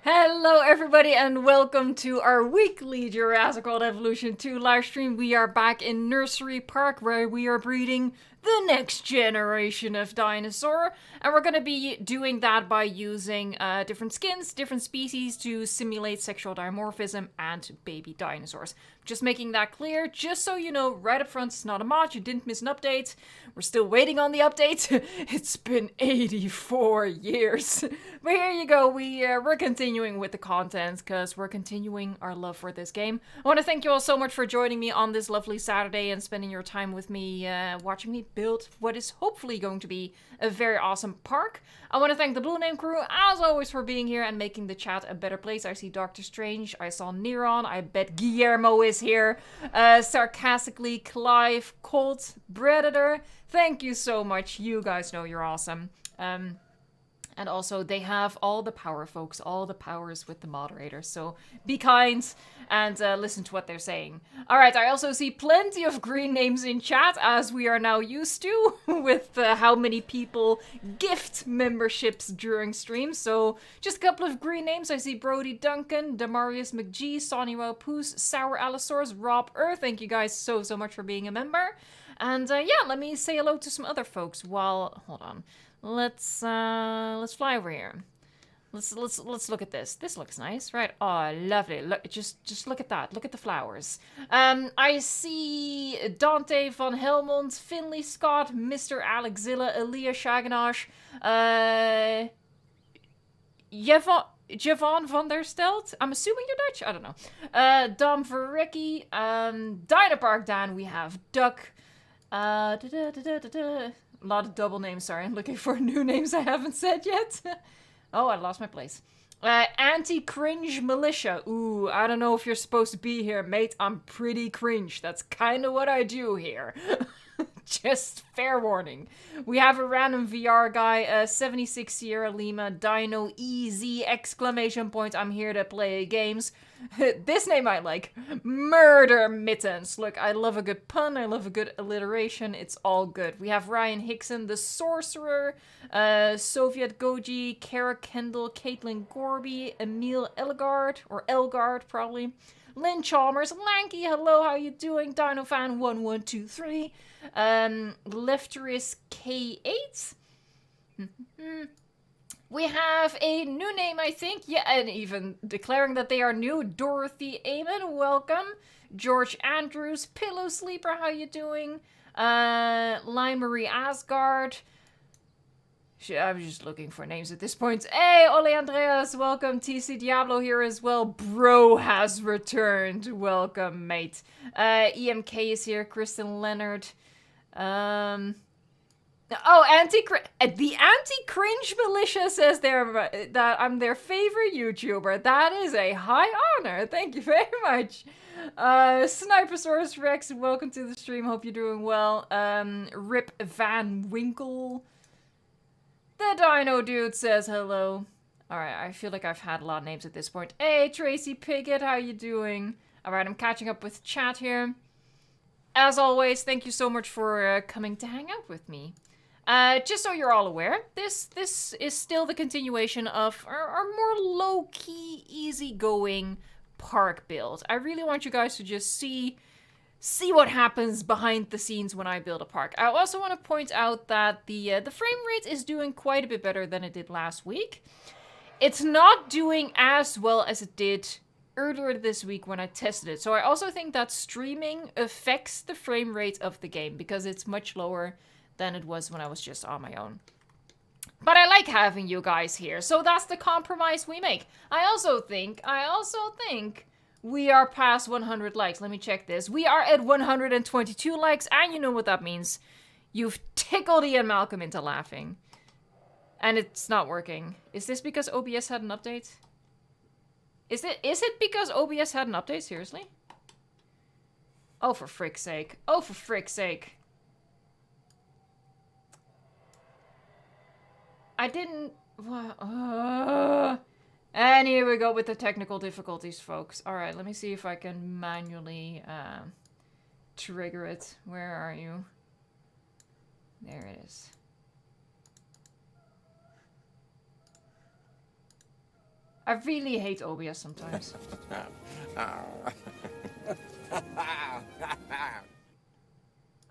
Hello everybody and welcome to our weekly Jurassic World Evolution 2 live stream. We are back in Nursery Park where we are breeding the next generation of dinosaur. And we're going to be doing that by using different skins, different species to simulate sexual dimorphism and baby dinosaurs. Just making that clear, just so you know right up front, it's not a mod, you didn't miss an update. We're still waiting on the update. It's been 84 years. But here you go, we're continuing with the content because we're continuing our love for this game. I want to thank you all so much for joining me on this lovely Saturday and spending your time with me, watching me build what is hopefully going to be a very awesome park. I want to thank the Blue Name crew, as always, for being here and making the chat a better place. I see Dr. Strange, I saw Neron, I bet Guillermo is here, sarcastically, Clive, Colt, Predator. Thank you so much. You guys know you're awesome. And also, they have all the power, folks. All the powers with the moderator. So be kind and listen to what they're saying. Alright, I also see plenty of green names in chat, as we are now used to, with how many people gift memberships during streams. So just a couple of green names. I see Brody Duncan, Demarius McGee, Sonny Poos, Sour Allosaurus, Rob Earth. Thank you guys so much for being a member. And yeah, let me say hello to some other folks while... Hold on. Let's fly over here. Let's look at this. This looks nice, right? Oh, lovely. Look, just look at that. Look at the flowers. I see Dante von Helmond, Finley Scott, Mr. Alexilla, Elia Shaganash, Javon van der Stelt. I'm assuming you're Dutch. I don't know. Dom Verrecki, Dinopark Dan. We have Duck. A lot of double names, sorry. I'm looking for new names I haven't said yet. Oh, I lost my place. Anti-cringe militia. Ooh, I don't know if you're supposed to be here, mate. I'm pretty cringe. That's kind of what I do here. Just fair warning. We have a random VR guy, 76 Sierra Lima, Dino EZ, exclamation point, I'm here to play games. This name I like. Murder Mittens. Look, I love a good pun, I love a good alliteration, it's all good. We have Ryan Hickson, the Sorcerer, Soviet Goji, Kara Kendall, Caitlin Gorby, Emil Elgard, or Elgard probably. Lynn Chalmers, Lanky, hello, how you doing? DinoFan1123, Lefteris K8. We have a new name, I think. Yeah, and even declaring that they are new. Dorothy Amon, welcome. George Andrews, Pillow Sleeper, how you doing? Lime Marie Asgard. I'm just looking for names at this point. Hey, Ole Andreas, welcome. TC Diablo here as well. Bro has returned. Welcome, mate. EMK is here. Kristen Leonard. Oh, the anti-cringe militia says that I'm their favorite YouTuber. That is a high honor. Thank you very much. Snipersaurus Rex, welcome to the stream. Hope you're doing well. Rip Van Winkle. The Dino Dude says hello. Alright, I feel like I've had a lot of names at this point. Hey, Tracy Piggott, how you doing? Alright, I'm catching up with chat here. As always, thank you so much for coming to hang out with me. Just so you're all aware, this is still the continuation of our more low-key, easygoing park build. I really want you guys to just see what happens behind the scenes when I build a park. I also want to point out that the frame rate is doing quite a bit better than it did last week. It's not doing as well as it did earlier this week when I tested it. So I also think that streaming affects the frame rate of the game because it's much lower than it was when I was just on my own. But I like having you guys here, so that's the compromise we make. I also think we are past 100 likes. Let me check this. We are at 122 likes, and you know what that means. You've tickled Ian Malcolm into laughing. And it's not working. Is this because OBS had an update? Is it because OBS had an update? Seriously? Oh, for frick's sake. Oh, for frick's sake. I didn't... And here we go with the technical difficulties, folks. Alright, let me see if I can manually trigger it. Where are you? There it is. I really hate OBS sometimes.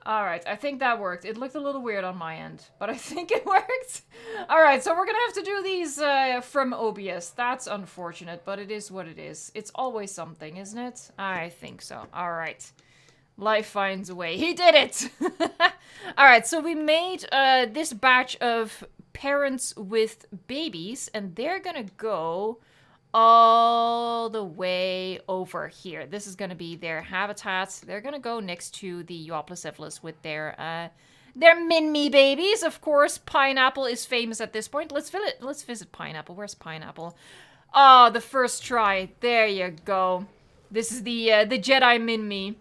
Alright, I think that worked. It looked a little weird on my end, but I think it worked. Alright, so we're gonna have to do these from OBS. That's unfortunate, but it is what it is. It's always something, isn't it? I think so. Alright. Life finds a way. He did it! Alright, so we made this batch of parents with babies, and they're gonna go all the way over here. This is gonna be their habitat. They're gonna go next to the Euoplocephalus with their Min-Me babies. Of course, Pineapple is famous at this point. Let's visit Pineapple. Where's Pineapple? Oh, the first try. There you go. This is the Jedi Min-Me.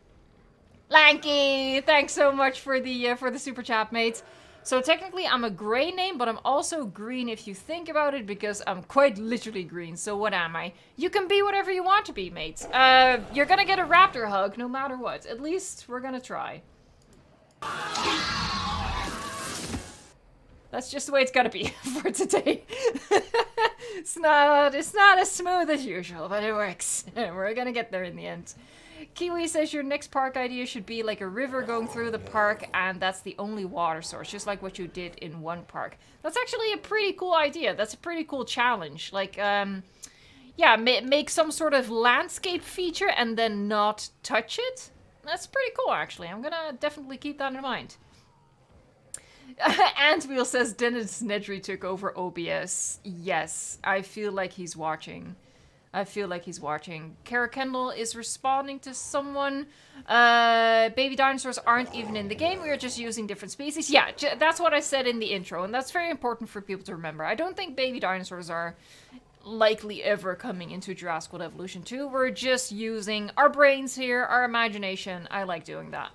Lanky, thanks so much for the super chat, mate. So technically I'm a grey name, but I'm also green if you think about it, because I'm quite literally green. So what am I? You can be whatever you want to be, mate. You're gonna get a raptor hug no matter what. At least we're gonna try. That's just the way it's gotta be for today. It's not as smooth as usual, but it works. We're gonna get there in the end. Kiwi says your next park idea should be like a river going through the park, and that's the only water source, just like what you did in one park. That's actually a pretty cool idea. That's a pretty cool challenge. Like, yeah, make some sort of landscape feature and then not touch it. That's pretty cool, actually. I'm gonna definitely keep that in mind. Antwheel says Dennis Nedry took over OBS. Yes, I feel like he's watching. Kara Kendall is responding to someone. Baby dinosaurs aren't even in the game. We are just using different species. Yeah, that's what I said in the intro, and that's very important for people to remember. I don't think baby dinosaurs are likely ever coming into Jurassic World Evolution 2. We're just using our brains here, our imagination. I like doing that.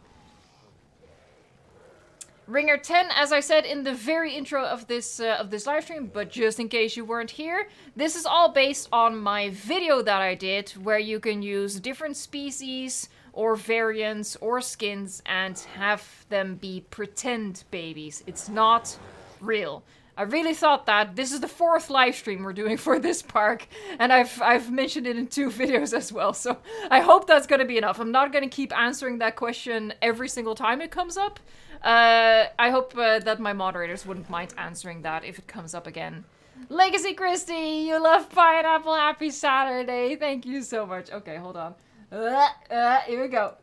Ringer 10, as I said in the very intro of this live stream, but just in case you weren't here, this is all based on my video that I did, where you can use different species or variants or skins and have them be pretend babies. It's not real. I really thought that. This is the 4th live stream we're doing for this park, and I've mentioned it in 2 videos as well, so I hope that's going to be enough. I'm not going to keep answering that question every single time it comes up. I hope that my moderators wouldn't mind answering that if it comes up again. Legacy Christie, you love pineapple. Happy Saturday. Thank you so much. Okay, hold on. Here we go.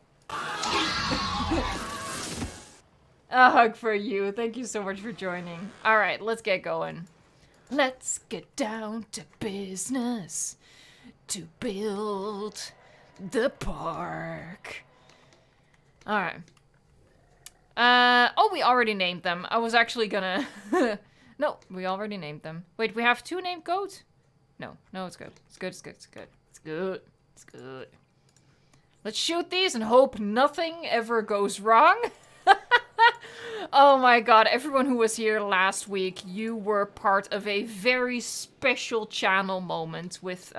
A hug for you. Thank you so much for joining. All right, let's get going. Let's get down to business to build the park. All right. Oh, we already named them. I was actually gonna... No, we already named them. Wait, we have 2 named goats? No, it's good. It's good, it's good, it's good. It's good, it's good. Let's shoot these and hope nothing ever goes wrong. Oh my god, everyone who was here last week, you were part of a very special channel moment with,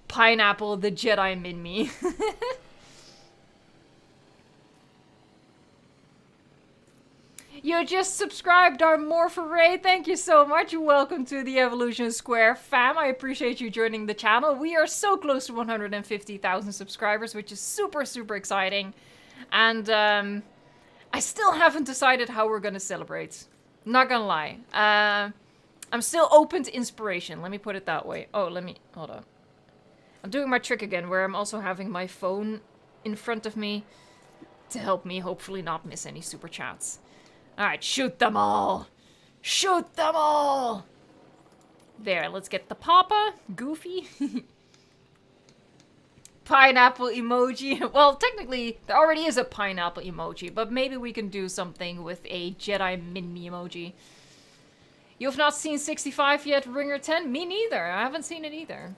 Pineapple, the Jedi Min-Me. You just subscribed, our Morph-Array. Thank you so much. Welcome to the Evolution Square fam. I appreciate you joining the channel. We are so close to 150,000 subscribers, which is super, super exciting. And I still haven't decided how we're going to celebrate. Not gonna lie. I'm still open to inspiration. Let me put it that way. Oh, hold on. I'm doing my trick again, where I'm also having my phone in front of me to help me hopefully not miss any super chats. Alright, shoot them all! Shoot them all! There, let's get the Papa. Goofy. Pineapple emoji. Well, technically, there already is a pineapple emoji, but maybe we can do something with a Jedi Min-Me emoji. You have not seen 65 yet, Ringer 10? Me neither. I haven't seen it either.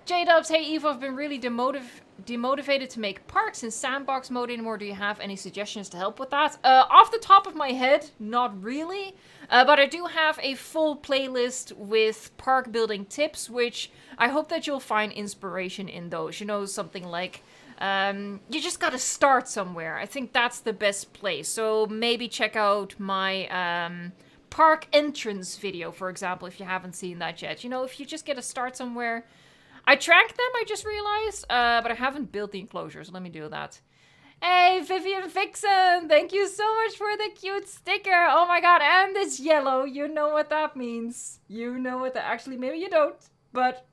J-Dubs, hey Eve, I've been really demotivated to make parks in sandbox mode anymore. Do you have any suggestions to help with that? Off the top of my head, not really. But I do have a full playlist with park building tips, which I hope that you'll find inspiration in those. You know, something like, you just gotta start somewhere. I think that's the best place. So maybe check out my park entrance video, for example, if you haven't seen that yet. You know, if you just get a start somewhere. I tracked them, I just realized, but I haven't built the enclosures. Let me do that. Hey, Vivian Vixen, thank you so much for the cute sticker. Oh my god, and it's yellow. You know what that means. You know what that... Actually, maybe you don't, but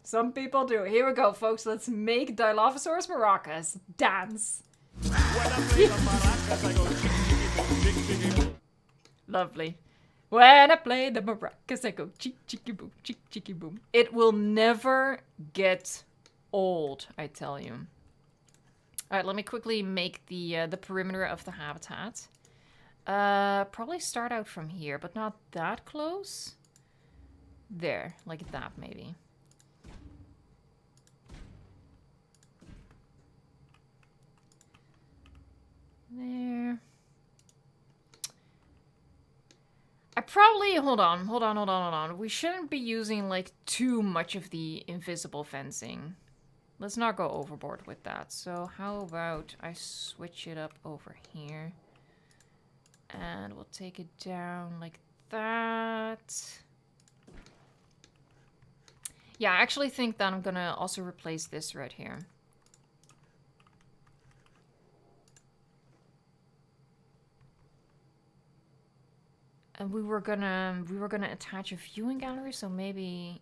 some people do. Here we go, folks. Let's make Dilophosaurus maracas dance. Lovely. When I play the maracas, I go cheek, cheeky boom, cheek, cheeky boom. It will never get old, I tell you. All right, let me quickly make the perimeter of the habitat. Probably start out from here, but not that close. There, like that, maybe. There. I probably... Hold on. We shouldn't be using, like, too much of the invisible fencing. Let's not go overboard with that. So how about I switch it up over here. And we'll take it down like that. Yeah, I actually think that I'm gonna also replace this right here. And we were gonna attach a viewing gallery, so maybe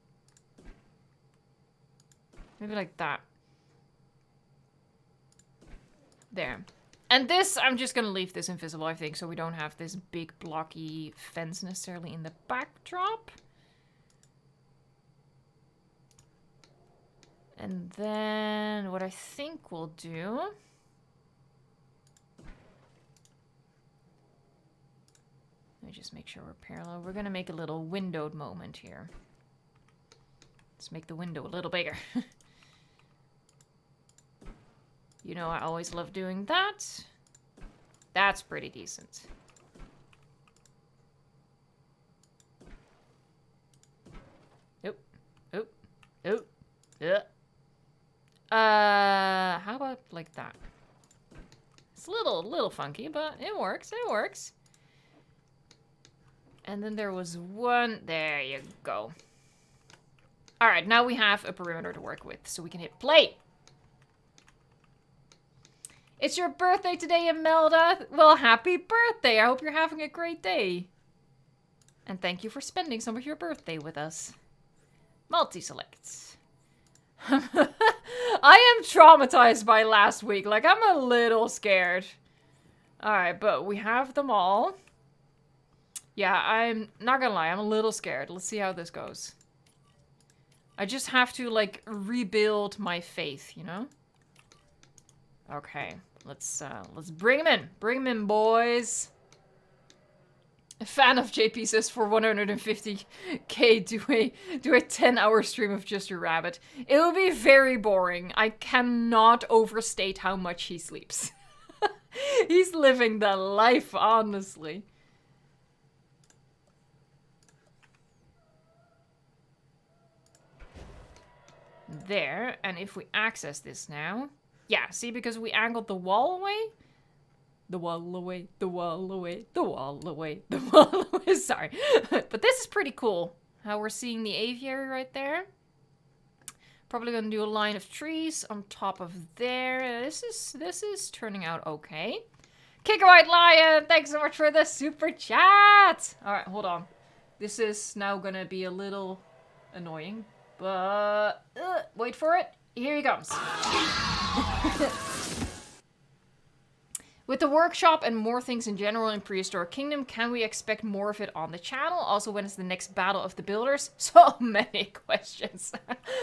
like that. There. And this, I'm just gonna leave this invisible, I think, so we don't have this big blocky fence necessarily in the backdrop. And then what I think we'll do... Let me just make sure we're parallel. We're gonna make a little windowed moment here. Let's make the window a little bigger. You know, I always love doing that. That's pretty decent. Oop. Oop. Oop. How about like that? It's a little funky, but it works. It works. And then there was one... There you go. Alright, now we have a perimeter to work with, so we can hit play. It's your birthday today, Imelda. Well, happy birthday. I hope you're having a great day. And thank you for spending some of your birthday with us. Multi-select. I am traumatized by last week. Like, I'm a little scared. Alright, but we have them all. Yeah, I'm not gonna lie, I'm a little scared. Let's see how this goes. I just have to, like, rebuild my faith, you know? Okay, let's bring him in. Bring him in, boys. A fan of JP says for 150k, do a 10-hour stream of just your rabbit. It will be very boring. I cannot overstate how much he sleeps. He's living the life, honestly. There, and if we access this now... Yeah, see, because we angled the wall away. The wall away, the wall away, the wall away, the wall away. Sorry. But this is pretty cool. How we're seeing the aviary right there. Probably gonna do a line of trees on top of there. This is turning out okay. Kick a White Lion, thanks so much for the super chat. Alright, hold on. This is now gonna be a little annoying. But, wait for it. Here he comes. With the workshop and more things in general in Prehistoric Kingdom, can we expect more of it on the channel? Also, when is the next Battle of the Builders? So many questions.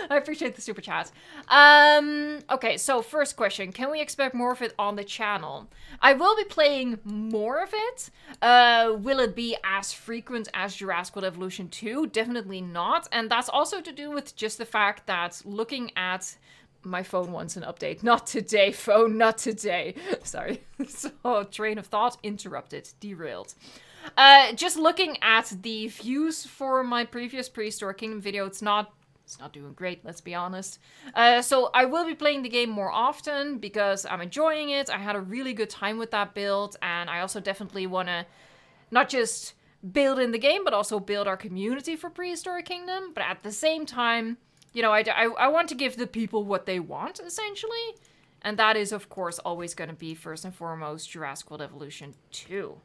I appreciate the super chat. Okay, so first question. Can we expect more of it on the channel? I will be playing more of it. Will it be as frequent as Jurassic World Evolution 2? Definitely not. And that's also to do with just the fact that looking at... My phone wants an update. Not today, phone. Not today. Sorry. So, train of thought interrupted. Derailed. Just looking at the views for my previous Prehistoric Kingdom video, it's not doing great, let's be honest. So I will be playing the game more often because I'm enjoying it. I had a really good time with that build, and I also definitely want to not just build in the game, but also build our community for Prehistoric Kingdom. But at the same time, you know, I want to give the people what they want, essentially. And that is, of course, always going to be, first and foremost, Jurassic World Evolution 2.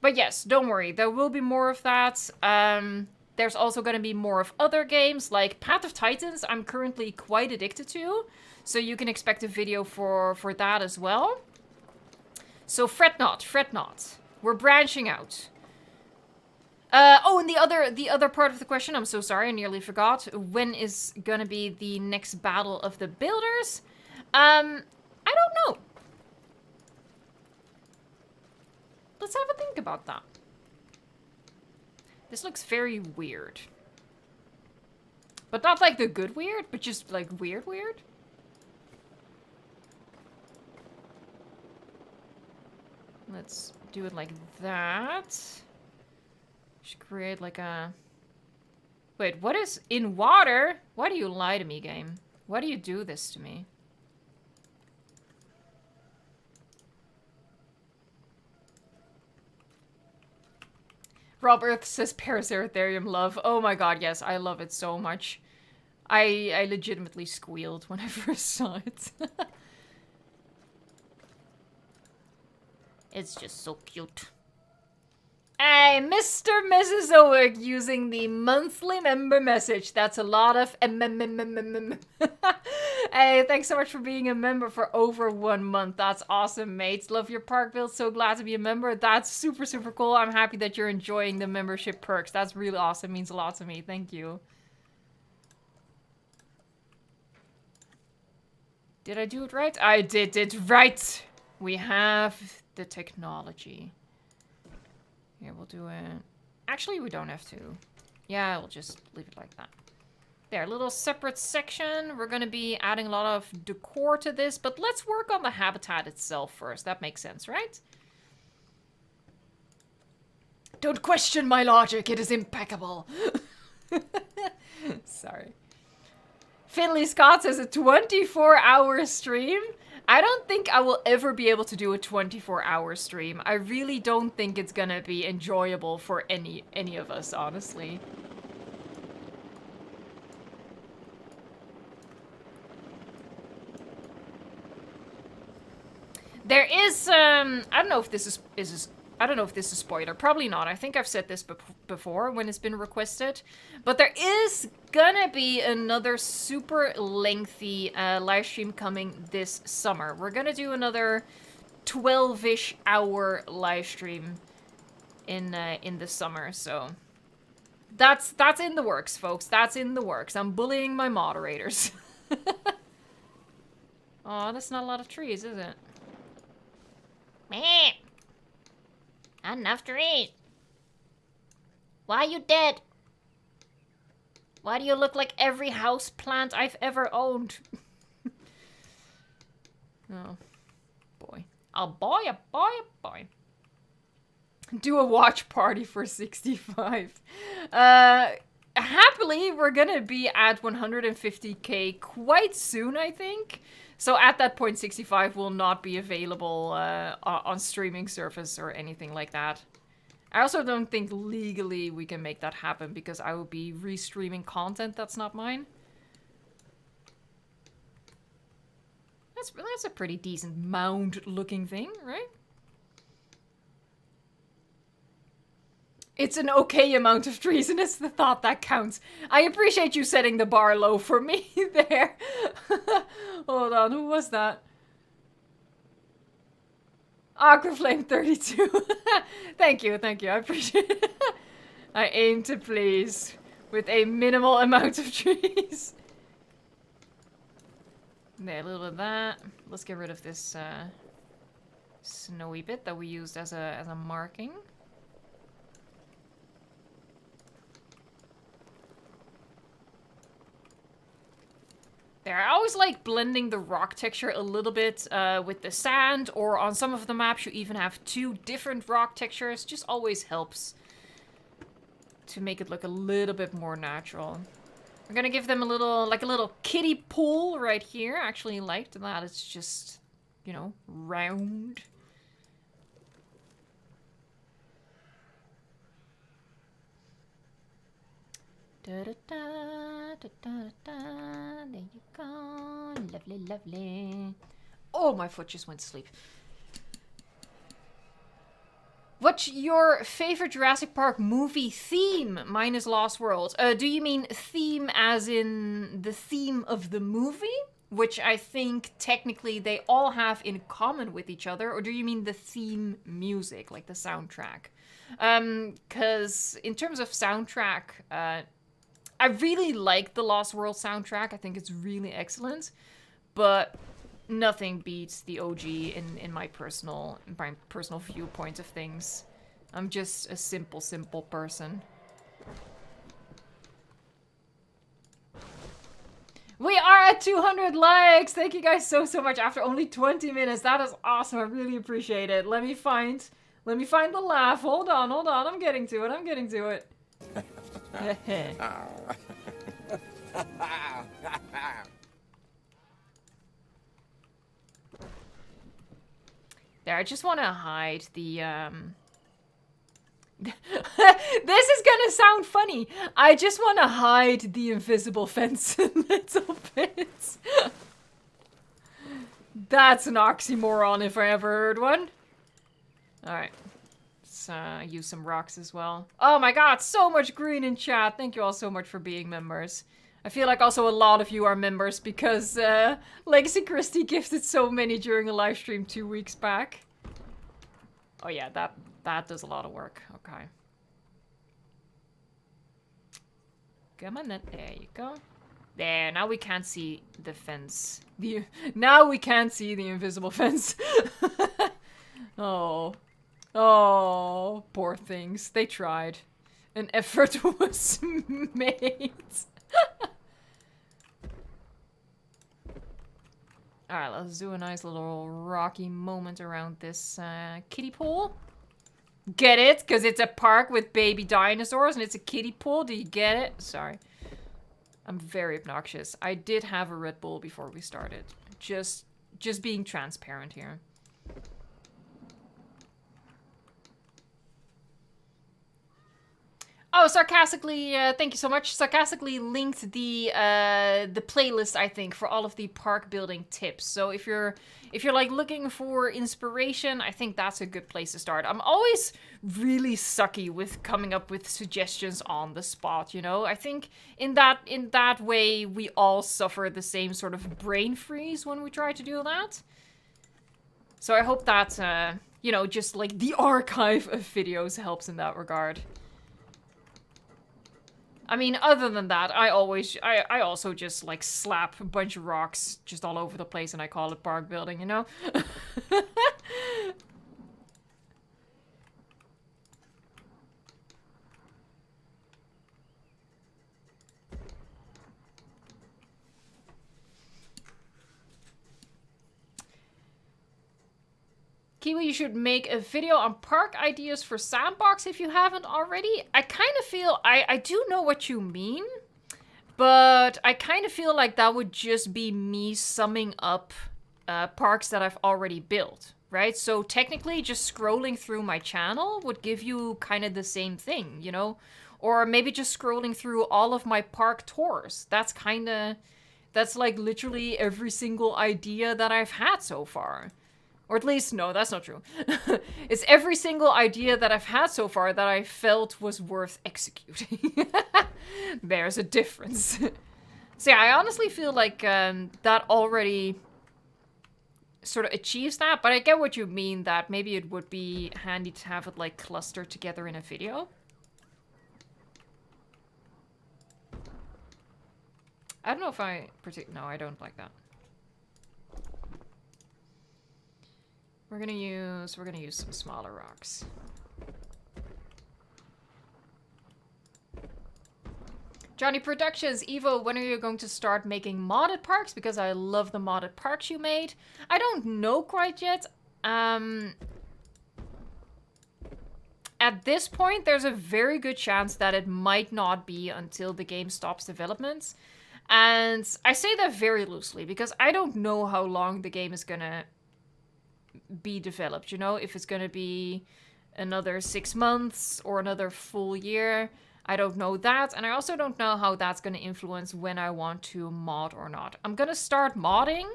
But yes, don't worry, there will be more of that. There's also going to be more of other games, like Path of Titans, I'm currently quite addicted to. So you can expect a video for that as well. So fret not, fret not. We're branching out. Oh, and the other part of the question, I'm so sorry, I nearly forgot. When is gonna be the next Battle of the Builders? I don't know. Let's have a think about that. This looks very weird. But not like the good weird, but just like weird weird. Let's do it like that. Just create like a... Wait, what is in water? Why do you lie to me, game? Why do you do this to me? Rob Earth says Paraceratherium love. Oh my god, yes, I love it so much. I legitimately squealed when I first saw it. It's just so cute. Hey, Mr. Mrs. Owick using the monthly member message. That's a lot of Hey, thanks so much for being a member for over 1 month. That's awesome, mates. Love your park build. So glad to be a member. That's super, super cool. I'm happy that you're enjoying the membership perks. That's really awesome. Means a lot to me. Thank you. Did I do it right? I did it right. We have the technology. Here, we'll do it. Actually, we don't have to. Yeah, we'll just leave it like that. There, a little separate section. We're going to be adding a lot of decor to this, but let's work on the habitat itself first. That makes sense, right? Don't question my logic. It is impeccable. Sorry. Finley Scott says a 24-hour stream. I don't think I will ever be able to do a 24-hour stream. I really don't think it's gonna be enjoyable for any of us, honestly. There is, I don't know if this is I don't know if this is spoiler. Probably not. I think I've said this before when it's been requested. But there is gonna be another super lengthy live stream coming this summer. We're gonna do another 12-ish hour live stream in the summer. So that's in the works, folks. That's in the works. I'm bullying my moderators. Oh, that's not a lot of trees, is it? Meh. Not enough to eat. Why are you dead? Why do you look like every house plant I've ever owned? Oh, boy. A boy, a boy, a boy. Do a watch party for 65. Happily, we're gonna be at 150k quite soon, I think. So at that point, 65 will not be available on streaming service or anything like that. I also don't think legally we can make that happen because I will be restreaming content that's not mine. That's a pretty decent mound-looking thing, right? It's an okay amount of trees, and it's the thought that counts. I appreciate you setting the bar low for me there. Hold on, who was that? Aquaflame 32. Thank you, I appreciate it. I aim to please with a minimal amount of trees. There, a little bit of that. Let's get rid of this snowy bit that we used as a marking. There, I always like blending the rock texture a little bit with the sand, or on some of the maps you even have 2 different rock textures. Just always helps to make it look a little bit more natural. We're gonna give them a little kiddie pool right here. I actually liked that. It's just, you know, round. Da, da, da, da, da, da. There you go. Lovely, lovely. Oh, my foot just went to sleep. What's your favorite Jurassic Park movie theme? Mine is Lost World. Do you mean theme as in the theme of the movie? Which I think technically they all have in common with each other. Or do you mean the theme music, like the soundtrack? Because in terms of soundtrack, I really like the Lost World soundtrack. I think it's really excellent. But nothing beats the OG in my personal viewpoint of things. I'm just a simple person. We are at 200 likes! Thank you guys so much after only 20 minutes. That is awesome. I really appreciate it. Let me find the laugh. Hold on. I'm getting to it. There, I just want to hide the, This is gonna sound funny. I just want to hide the invisible fence a little bit. That's an oxymoron if I ever heard one. Alright. Let's use some rocks as well. Oh my god, so much green in chat. Thank you all so much for being members. I feel like also a lot of you are members because Legacy Christie gifted so many during a live stream 2 weeks back. Oh yeah, that does a lot of work. Okay. Come on then. There you go. There, now we can't see the fence. Now we can't see the invisible fence. Oh. Oh, poor things. They tried. An effort was made. Alright, let's do a nice little rocky moment around this kiddie pool. Get it? Because it's a park with baby dinosaurs and it's a kiddie pool. Do you get it? Sorry. I'm very obnoxious. I did have a Red Bull before we started. Just being transparent here. Oh, sarcastically, thank you so much. Sarcastically linked the playlist, I think, for all of the park building tips. So if you're like looking for inspiration, I think that's a good place to start. I'm always really sucky with coming up with suggestions on the spot, you know? I think in that way we all suffer the same sort of brain freeze when we try to do that. So I hope that you know, just like the archive of videos helps in that regard. I mean, other than that, I also just, like, slap a bunch of rocks just all over the place and I call it park building, you know? Kiwi, you should make a video on park ideas for Sandbox if you haven't already. I kind of feel, I do know what you mean, but I kind of feel like that would just be me summing up parks that I've already built, right? So technically just scrolling through my channel would give you kind of the same thing, you know? Or maybe just scrolling through all of my park tours. That's like literally every single idea that I've had so far. Or at least, no, that's not true. It's every single idea that I've had so far that I felt was worth executing. There's a difference. So yeah, I honestly feel like that already sort of achieves that, but I get what you mean, that maybe it would be handy to have it like clustered together in a video. I don't know if no, I don't like that. We're gonna use some smaller rocks. Johnny Productions, Evo, when are you going to start making modded parks? Because I love the modded parks you made. I don't know quite yet. At this point, there's a very good chance that it might not be until the game stops development. And I say that very loosely because I don't know how long the game is gonna be developed, you know, if it's gonna be another 6 months or another full year. I don't know that, and I also don't know how that's going to influence when I want to mod or not. I'm going to start modding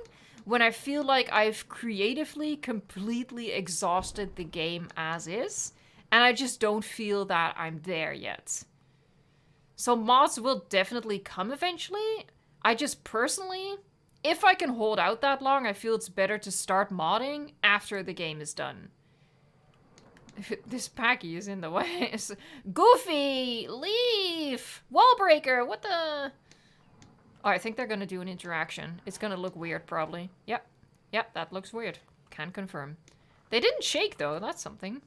when I feel like I've creatively completely exhausted the game as is, and I just don't feel that I'm there yet. So mods will definitely come eventually. I just personally, if I can hold out that long, I feel it's better to start modding after the game is done. This Packy is in the way. Goofy! Leave! Wall breaker! What the... Oh, I think they're gonna do an interaction. It's gonna look weird, probably. Yep. Yep, that looks weird. Can confirm. They didn't shake, though. That's something.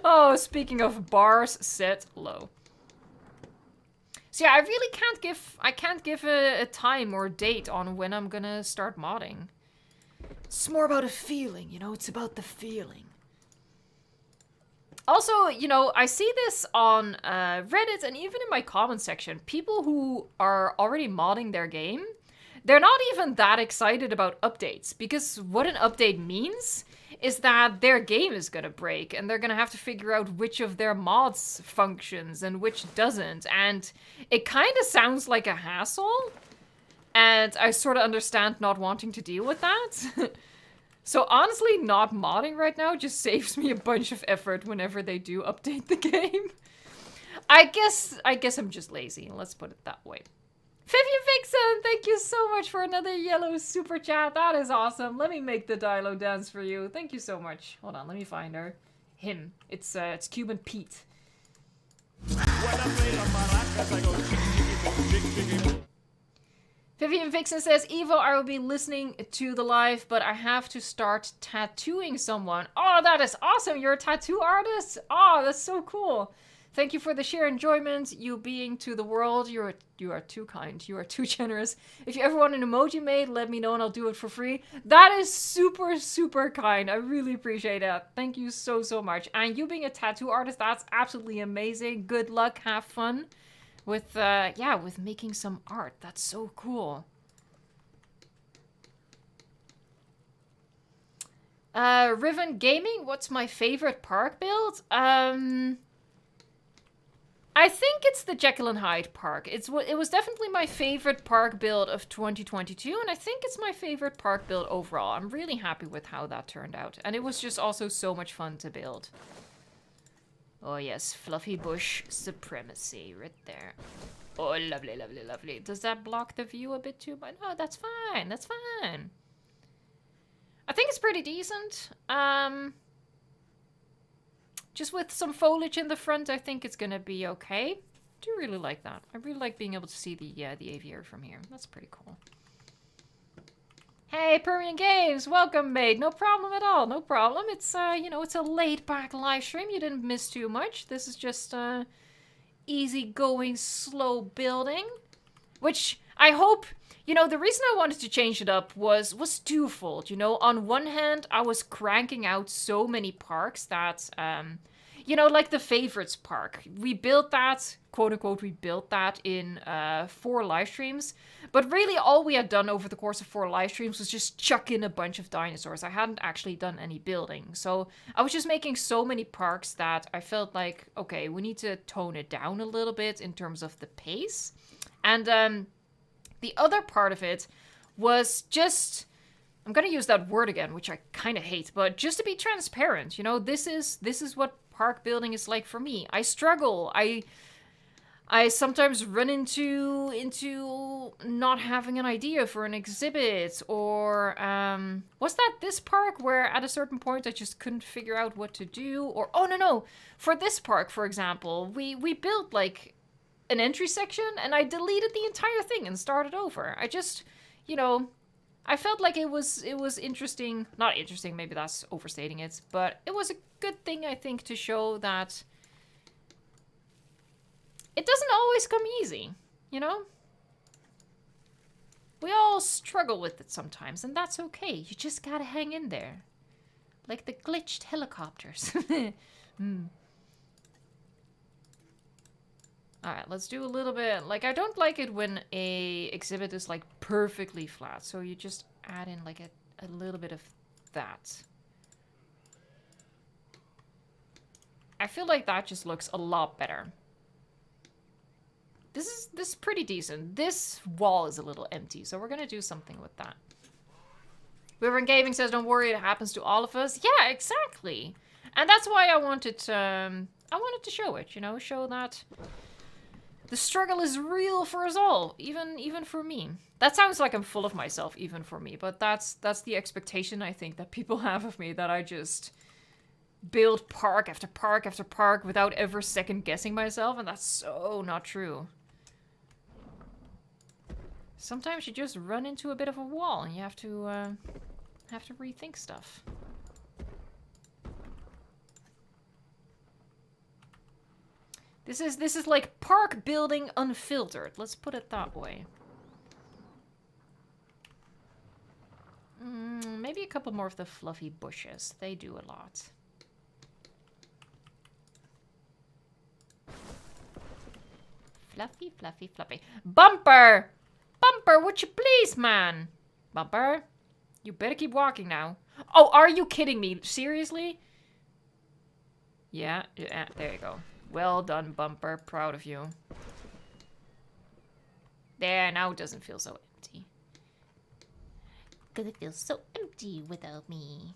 Oh, speaking of bars set low. So yeah, I really can't give a time or a date on when I'm gonna start modding. It's more about a feeling, you know? It's about the feeling. Also, you know, I see this on Reddit and even in my comment section. People who are already modding their game, they're not even that excited about updates. Because what an update means is that their game is gonna break. And they're gonna have to figure out which of their mods functions and which doesn't. And it kind of sounds like a hassle. And I sort of understand not wanting to deal with that. So honestly, not modding right now just saves me a bunch of effort whenever they do update the game. I guess I'm just lazy. Let's put it that way. Vivian Vixen, thank you so much for another yellow super chat. That is awesome. Let me make the Dilo dance for you. Thank you so much. Hold on, let me find her. Him. It's Cuban Pete. Vivian Vixen says, Evo, I will be listening to the live, but I have to start tattooing someone. Oh, that is awesome. You're a tattoo artist? Oh, that's so cool. Thank you for the sheer enjoyment you being to the world. You are too kind. You are too generous. If you ever want an emoji made, let me know and I'll do it for free. That is super, super kind. I really appreciate that. Thank you so, so much. And you being a tattoo artist, that's absolutely amazing. Good luck. Have fun. With, yeah, with making some art. That's so cool. Riven Gaming, what's my favorite park build? I think it's the Jekyll and Hyde park. It was definitely my favorite park build of 2022, and I think it's my favorite park build overall. I'm really happy with how that turned out. And it was just also so much fun to build. Oh yes, fluffy bush supremacy right there. Oh, lovely, lovely, lovely. Does that block the view a bit too much? No, that's fine. That's fine. I think it's pretty decent. Just with some foliage in the front, I think it's gonna be okay. I do really like that. I really like being able to see the aviary from here. That's pretty cool. Hey, Permian Games, welcome, mate. No problem at all, no problem. It's, you know, it's a laid-back live stream. You didn't miss too much. This is just, easy-going, slow building. Which, I hope, you know, the reason I wanted to change it up was twofold, you know. On one hand, I was cranking out so many parks that, you know, like the Favorites Park. We built that, quote-unquote, we built that in 4 live streams. But really, all we had done over the course of 4 live streams was just chuck in a bunch of dinosaurs. I hadn't actually done any building. So I was just making so many parks that I felt like, okay, we need to tone it down a little bit in terms of the pace. And the other part of it was just... I'm gonna use that word again, which I kind of hate, but just to be transparent, you know, this is what park building is like for me. I struggle. I sometimes run into not having an idea for an exhibit, or was that this park where at a certain point I just couldn't figure out what to do? Or oh no, for this park, for example, we built like an entry section and I deleted the entire thing and started over. I just, you know, I felt like it was interesting. Not interesting, maybe that's overstating it, but it was a good thing, I think, to show that it doesn't always come easy, you know? We all struggle with it sometimes, and that's okay. You just gotta hang in there. Like the glitched helicopters. Alright, let's do a little bit. Like, I don't like it when a exhibit is, like, perfectly flat. So you just add in, like, a little bit of that. I feel like that just looks a lot better. is pretty decent. This wall is a little empty, so we're gonna do something with that. River Gaming says, "Don't worry, it happens to all of us." Yeah, exactly. And that's why I wanted to show it. You know, show that the struggle is real for us all, even for me. That sounds like I'm full of myself, even for me, but that's the expectation I think that people have of me, that I just build park after park after park without ever second guessing myself, and that's so not true. Sometimes you just run into a bit of a wall and you have to rethink stuff. This is like park building unfiltered. Let's put it that way. Maybe a couple more of the fluffy bushes. They do a lot. Fluffy, fluffy, fluffy. Bumper! Bumper, would you please, man? Bumper, you better keep walking now. Oh, are you kidding me? Seriously? Yeah, there you go. Well done, Bumper. Proud of you. There, now it doesn't feel so empty. Cause it feels so empty without me.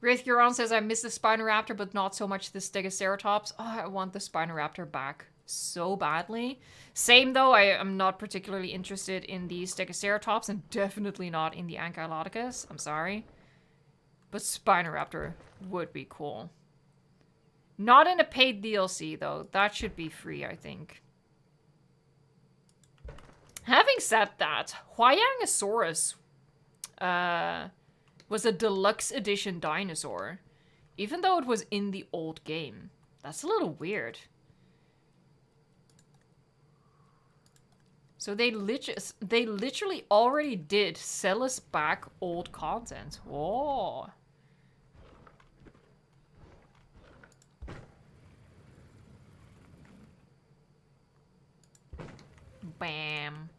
Wraith Huron says, I miss the Spinoraptor, but not so much the Stegoceratops. Oh, I want the Spinoraptor back so badly. Same though, I am not particularly interested in the Stegoceratops and definitely not in the Ankylodocus. I'm sorry. But Spinoraptor would be cool. Not in a paid DLC though. That should be free, I think. Having said that, Huayangosaurus was a deluxe edition dinosaur, even though it was in the old game. That's a little weird. So they literally already did sell us back old content. Whoa. Bam.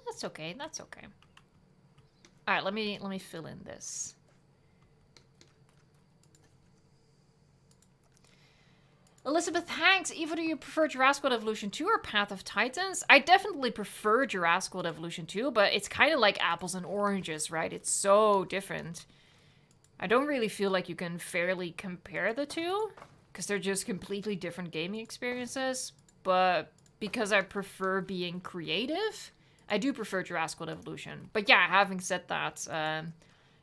That's okay. That's okay. All right, let me fill in this. Elizabeth Hanks, Eva, do you prefer Jurassic World Evolution 2 or Path of Titans? I definitely prefer Jurassic World Evolution 2, but it's kind of like apples and oranges, right? It's so different. I don't really feel like you can fairly compare the two, because they're just completely different gaming experiences. But because I prefer being creative, I do prefer Jurassic World Evolution. But yeah, having said that,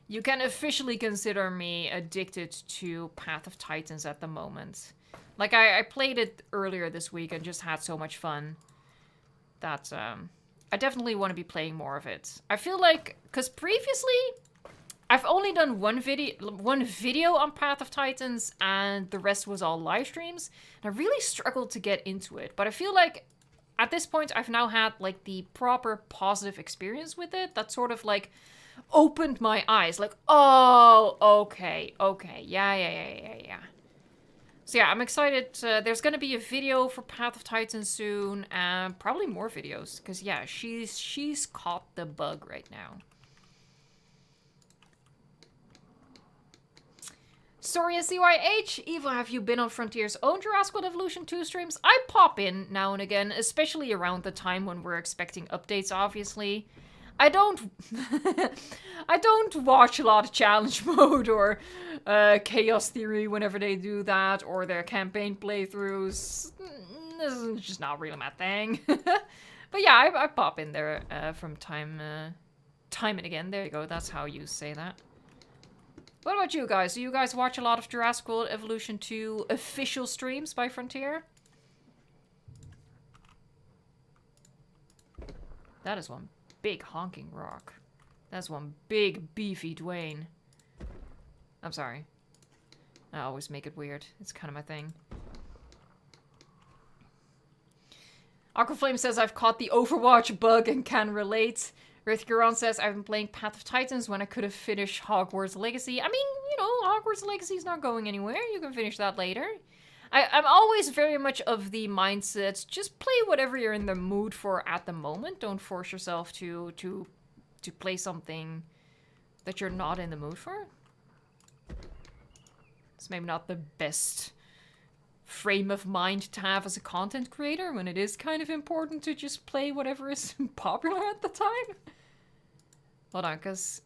you can officially consider me addicted to Path of Titans at the moment. Like, I played it earlier this week and just had so much fun that I definitely want to be playing more of it. I feel like, because previously, I've only done one video on Path of Titans, and the rest was all live streams. And I really struggled to get into it, but I feel like at this point, I've now had, like, the proper positive experience with it that sort of, like, opened my eyes. Like, oh, okay, yeah. So yeah, I'm excited. There's gonna be a video for Path of Titans soon, and probably more videos. Because, yeah, she's caught the bug right now. Soria CYH, Eva, have you been on Frontier's own Jurassic World Evolution 2 streams? I pop in now and again, especially around the time when we're expecting updates, obviously. I don't I don't watch a lot of challenge mode or chaos theory whenever they do that, or their campaign playthroughs. This is just not really my thing. But yeah, I pop in there from time and again. There you go, that's how you say that. What about you guys? Do you guys watch a lot of Jurassic World Evolution 2 official streams by Frontier? That is one big honking rock. That's one big beefy Dwayne. I'm sorry. I always make it weird. It's kind of my thing. Aquaflame says, I've caught the Overwatch bug and can relate. Rithguron says, I've been playing Path of Titans when I could have finished Hogwarts Legacy. I mean, you know, Hogwarts Legacy is not going anywhere. You can finish that later. I'm always very much of the mindset, just play whatever you're in the mood for at the moment. Don't force yourself to play something that you're not in the mood for. It's maybe not the best frame of mind to have as a content creator when it is kind of important to just play whatever is popular at the time. Hold on, because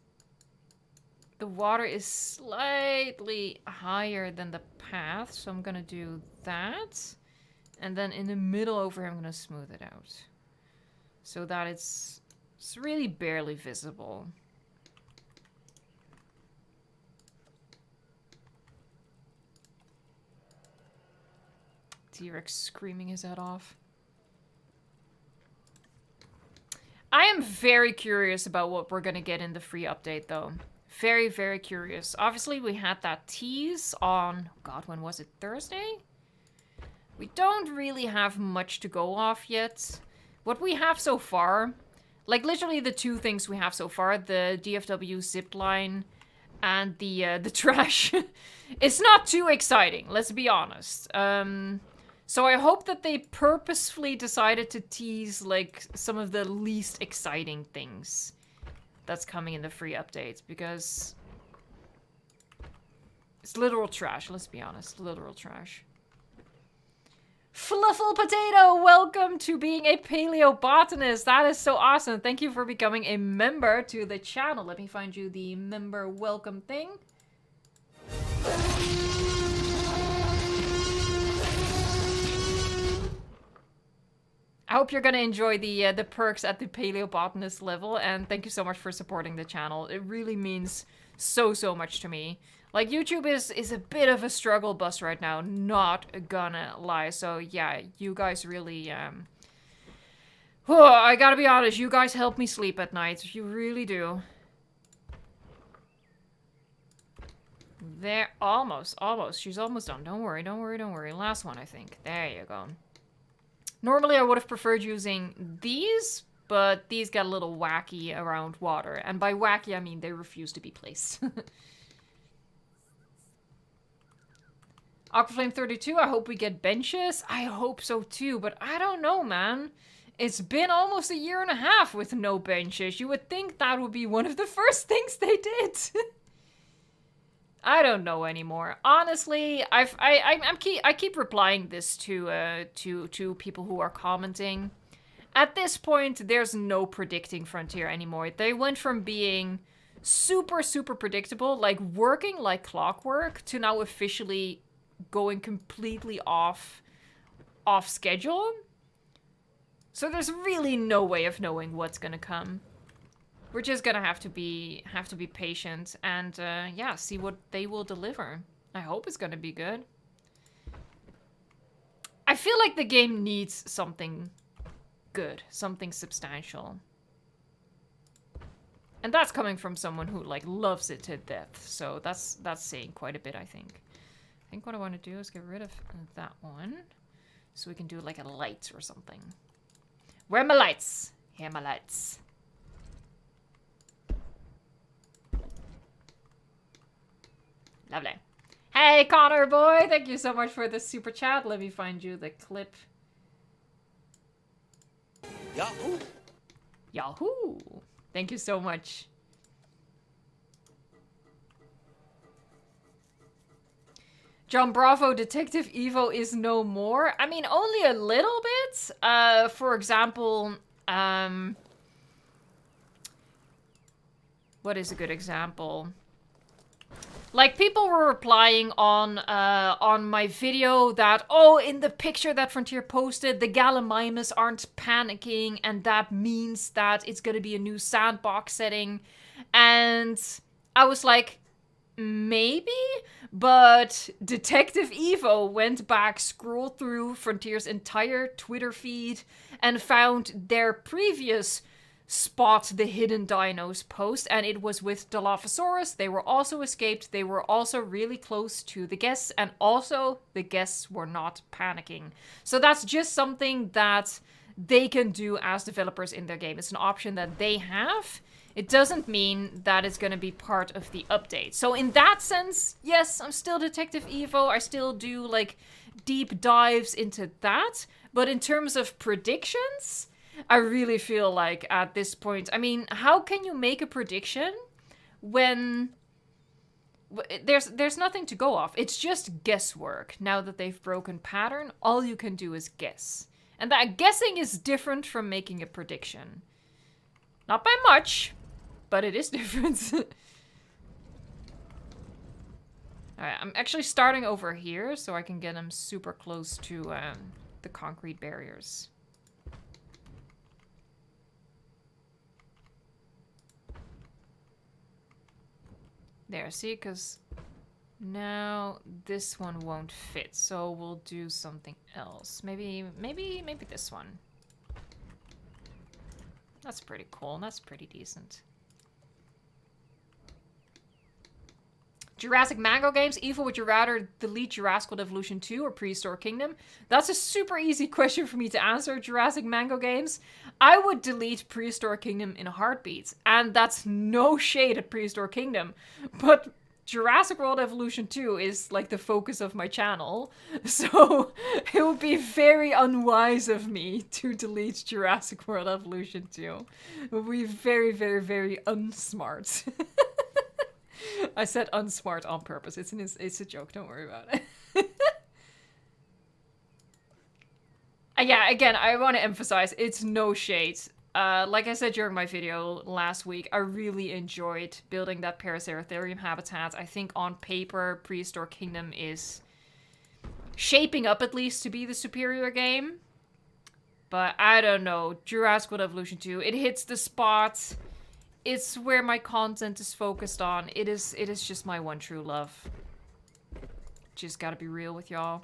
the water is slightly higher than the path, so I'm gonna do that. And then in the middle over here, I'm gonna smooth it out. So that it's really barely visible. T-Rex screaming his head off. I am very curious about what we're gonna get in the free update, though. Very, very curious. Obviously, we had that tease on... God, when was it? Thursday? We don't really have much to go off yet. What we have so far... Like, literally the two things we have so far. The DFW zipline and the trash. It's not too exciting, let's be honest. So I hope that they purposefully decided to tease, like, some of the least exciting things that's coming in the free update, because it's literal trash, let's be honest. Literal trash. Fluffle Potato, welcome to being a paleobotanist. That is so awesome. Thank you for becoming a member to the channel. Let me find you the member welcome thing. I hope you're gonna enjoy the perks at the paleobotanist level, and thank you so much for supporting the channel. It really means so much to me. Like, YouTube is a bit of a struggle bus right now, not gonna lie. So yeah, you guys really oh, I gotta be honest, you guys help me sleep at night. You really do. There, almost. She's almost done. Don't worry. Last one, I think. There you go. Normally, I would have preferred using these, but these get a little wacky around water. And by wacky, I mean they refuse to be placed. Aquaflame 32, I hope we get benches. I hope so too, but I don't know, man. It's been almost a year and a half with no benches. You would think that would be one of the first things they did. I don't know anymore. Honestly, I keep replying this to people who are commenting. At this point, there's no predicting Frontier anymore. They went from being super predictable, like working like clockwork, to now officially going completely off schedule. So there's really no way of knowing what's gonna come. We're just gonna have to be patient and yeah, see what they will deliver. I hope it's gonna be good. I feel like the game needs something good, something substantial. And that's coming from someone who like loves it to death. So that's saying quite a bit, I think. I think what I want to do is get rid of that one, so we can do like a light or something. Where are my lights? Here are my lights. Lovely. Hey, Connor boy! Thank you so much for the super chat. Let me find you the clip. Yahoo! Yahoo! Thank you so much. John Bravo, Detective Evo is no more. I mean, only a little bit. For example, what is a good example? Like, people were replying on my video that, oh, in the picture that Frontier posted, the Gallimimus aren't panicking, and that means that it's gonna be a new sandbox setting. And I was like, maybe? But Detective Evo went back, scrolled through Frontier's entire Twitter feed, and found their previous Spot the Hidden Dinos post, and it was with Dilophosaurus. They were also escaped. They were also really close to the guests, and also the guests were not panicking. So that's just something that they can do as developers in their game. It's an option that they have. It doesn't mean that it's going to be part of the update. So in that sense, yes, I'm still Detective Evo. I still do like deep dives into that. But in terms of predictions, I really feel like at this point, I mean, how can you make a prediction when there's nothing to go off. It's just guesswork. Now that they've broken pattern, all you can do is guess. And that guessing is different from making a prediction. Not by much, but it is different. Alright, I'm actually starting over here so I can get them super close to the concrete barriers. There, see, because now this one won't fit, so we'll do something else. Maybe this one. That's pretty cool. That's pretty decent. Jurassic Mango Games. Evil, would you rather delete Jurassic World Evolution 2 or Prehistoric Kingdom? That's a super easy question for me to answer, Jurassic Mango Games. I would delete Prehistoric Kingdom in a heartbeat. And that's no shade at Prehistoric Kingdom. But Jurassic World Evolution 2 is like the focus of my channel. So it would be very unwise of me to delete Jurassic World Evolution 2. It would be very, very, very unsmart. I said unsmart on purpose. It's a joke. Don't worry about it. Yeah, again, I want to emphasize, it's no shade. Like I said during my video last week, I really enjoyed building that Paraceratherium habitat. I think on paper, Prehistoric Kingdom is shaping up at least to be the superior game. But I don't know. Jurassic World Evolution 2, it hits the spot. It's where my content is focused on. It is just my one true love. Just gotta be real with y'all.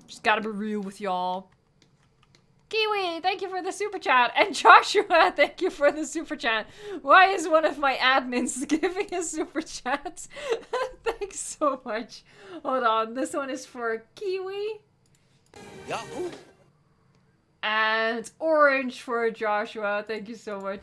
Just gotta be real with y'all. Kiwi, thank you for the super chat. And Joshua, thank you for the super chat. Why is one of my admins giving a super chat? Thanks so much. Hold on, this one is for Kiwi. Yahoo! And orange for Joshua. Thank you so much.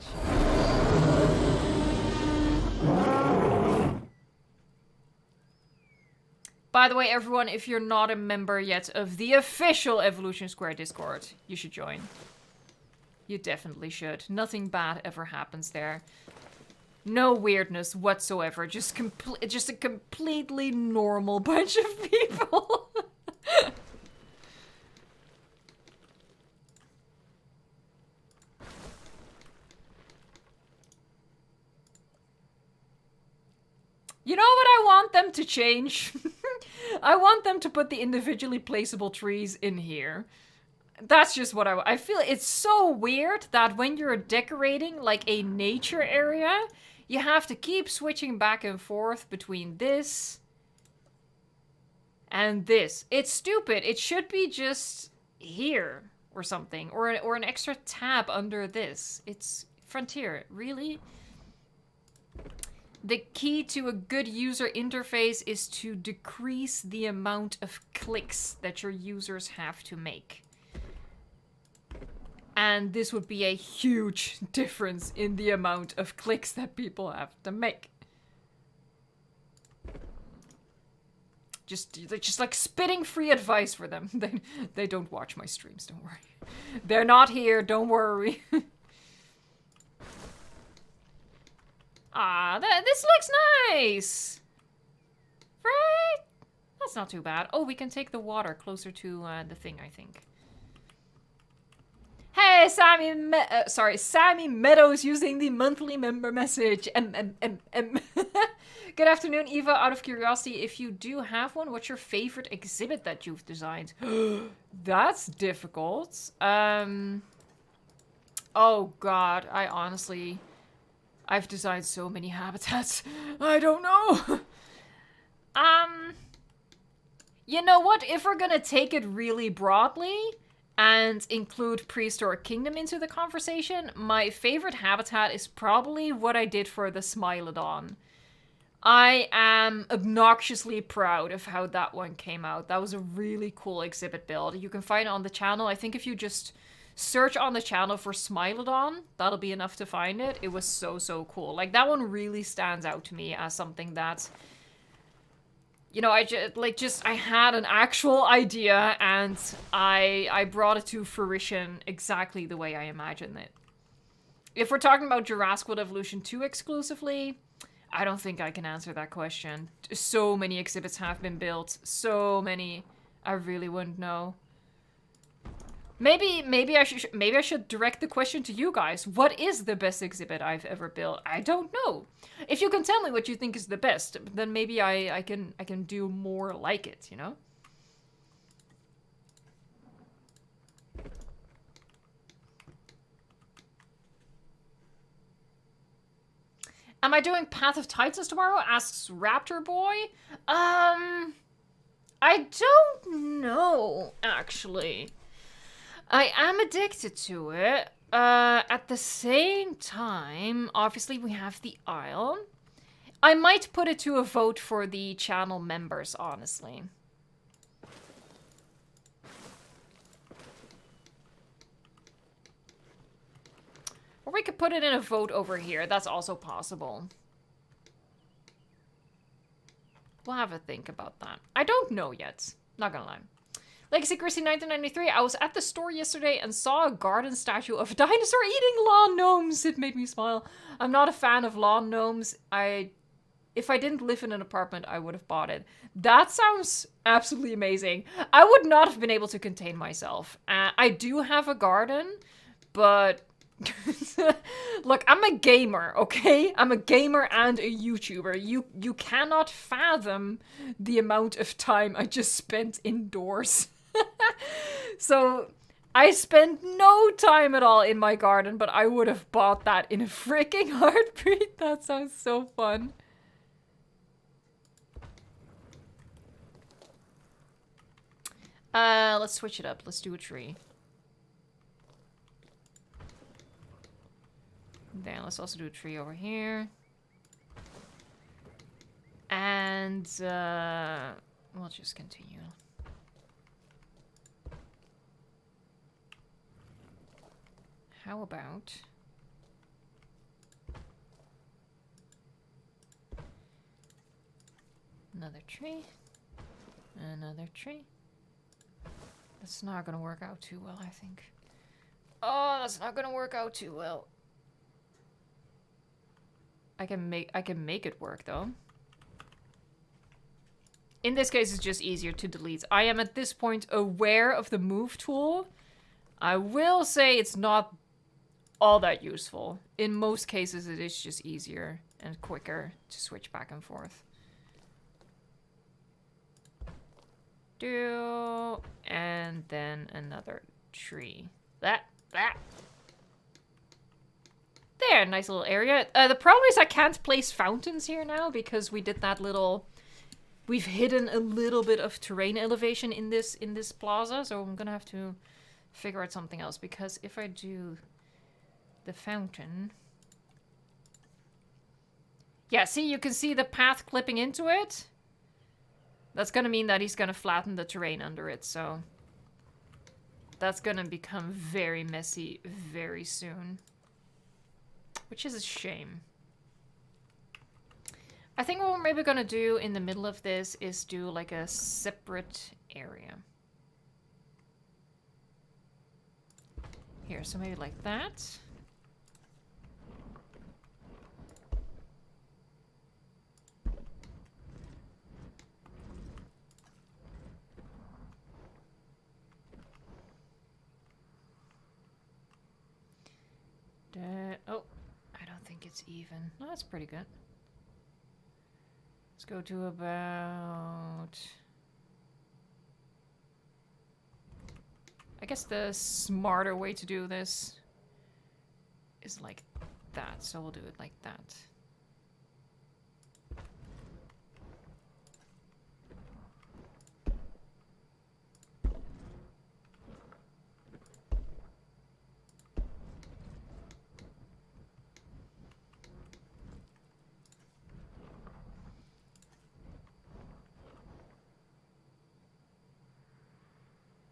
By the way, everyone, if you're not a member yet of the official Evolution Square Discord, you should join. You definitely should. Nothing bad ever happens there. No weirdness whatsoever. Just a completely normal bunch of people. You know what I want them to change? I want them to put the individually placeable trees in here. That's just what I feel it's so weird that when you're decorating like a nature area, you have to keep switching back and forth between this and this. It's stupid. It should be just here or something, or an extra tab under this. It's Frontier, really? The key to a good user interface is to decrease the amount of clicks that your users have to make. And this would be a huge difference in the amount of clicks that people have to make. Just like spitting free advice for them. They don't watch my streams, don't worry. They're not here, don't worry. Ah, this looks nice! Right? That's not too bad. Oh, we can take the water closer to the thing, I think. Hey, Sammy Meadows using the monthly member message. Good afternoon, Eva. Out of curiosity, if you do have one, what's your favorite exhibit that you've designed? That's difficult. Oh god, I've designed so many habitats. I don't know. You know what? If we're gonna take it really broadly and include Prehistoric Kingdom into the conversation, my favorite habitat is probably what I did for the Smilodon. I am obnoxiously proud of how that one came out. That was a really cool exhibit build. You can find it on the channel. I think if you just search on the channel for Smilodon, that'll be enough to find it. It was so cool. Like, that one really stands out to me as something that, you know, I had an actual idea and I brought it to fruition exactly the way I imagined it. If we're talking about Jurassic World Evolution 2 exclusively, I don't think I can answer that question. So many exhibits have been built. So many. I really wouldn't know. Maybe I should direct the question to you guys. What is the best exhibit I've ever built? I don't know. If you can tell me what you think is the best, then maybe I can do more like it, you know? Am I doing Path of Titans tomorrow? Asks Raptor Boy. I don't know, actually. I am addicted to it. At the same time, obviously we have the Isle. I might put it to a vote for the channel members, honestly. Or we could put it in a vote over here. That's also possible. We'll have a think about that. I don't know yet. Not gonna lie. Legacy Chrissy 1993. I was at the store yesterday and saw a garden statue of a dinosaur eating lawn gnomes. It made me smile. I'm not a fan of lawn gnomes. If I didn't live in an apartment, I would have bought it. That sounds absolutely amazing. I would not have been able to contain myself. I do have a garden, but look, I'm a gamer, okay? I'm a gamer and a YouTuber. You cannot fathom the amount of time I just spent indoors. So I spent no time at all in my garden, but I would have bought that in a freaking heartbeat. That sounds so fun. Let's switch it up. Let's do a tree. Then let's also do a tree over here. And we'll just continue. How about another tree? Another tree. That's not gonna work out too well, I think. Oh, that's not gonna work out too well. I can make it work though. In this case, it's just easier to delete. I am at this point aware of the move tool. I will say it's not all that useful. In most cases, it is just easier and quicker to switch back and forth. And then another tree. That. There, nice little area. The problem is I can't place fountains here now because we did that little... We've hidden a little bit of terrain elevation in this plaza, so I'm gonna have to figure out something else, because if I do the fountain... Yeah, see, you can see the path clipping into it. That's gonna mean that he's gonna flatten the terrain under it, so... That's gonna become very messy very soon. Which is a shame. I think what we're maybe gonna do in the middle of this is do like a separate area. Here, so maybe like that. Oh, I don't think it's even. No, that's pretty good. Let's go to about... I guess the smarter way to do this is like that, so we'll do it like that.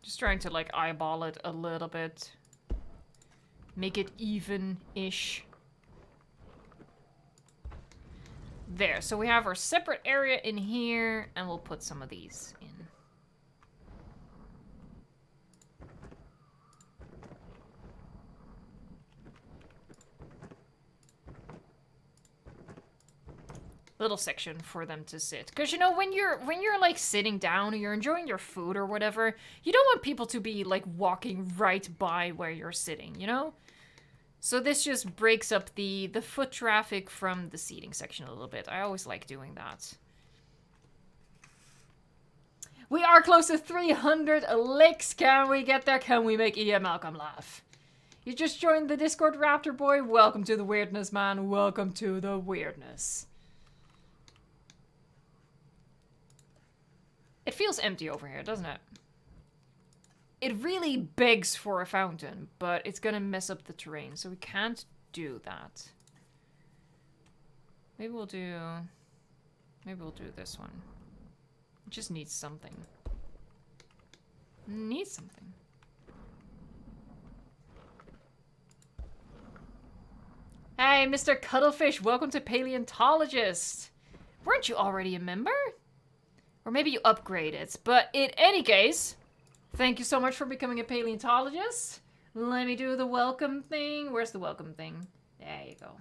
Just trying to like eyeball it a little bit. Make it even-ish. There, so we have our separate area in here, and we'll put some of these in. little section for them to sit. Because, you know, when you're like sitting down or you're enjoying your food or whatever, you don't want people to be like walking right by where you're sitting, you know? So this just breaks up the foot traffic from the seating section a little bit. I always like doing that. We are close to 300 licks. Can we get there? Can we make Ian Malcolm laugh? You just joined the Discord, Raptor Boy. Welcome to the weirdness, man. Welcome to the weirdness. It feels empty over here, doesn't it? It really begs for a fountain, but it's gonna mess up the terrain, so we can't do that. Maybe we'll do this one. It just needs something. Needs something. Hey, Mr. Cuttlefish, welcome to Paleontologist. Weren't you already a member? Or maybe you upgraded, but in any case... Thank you so much for becoming a paleontologist. Let me do the welcome thing. Where's the welcome thing? There you go.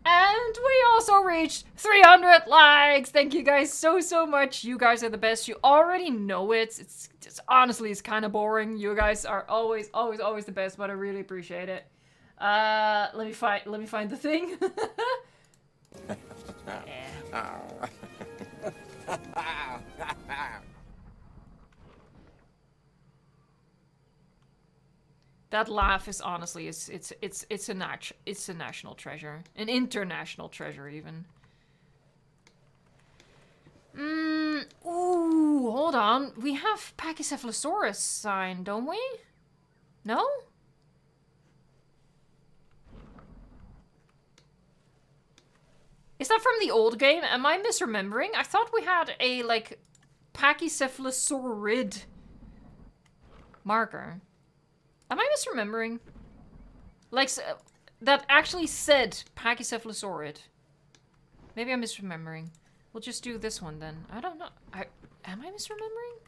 And we also reached 300 likes. Thank you guys so much. You guys are the best. You already know it. It's honestly, it's kind of boring. You guys are always the best, but I really appreciate it. Let me find the thing. That laugh is honestly it's a national treasure, an international treasure even. Ooh, hold on. We have Pachycephalosaurus sign, don't we? No? Is that from the old game? Am I misremembering? I thought we had a, like, Pachycephalosaurid marker. Am I misremembering? Like, that actually said Pachycephalosaurid. Maybe I'm misremembering. We'll just do this one then. I don't know. Am I misremembering?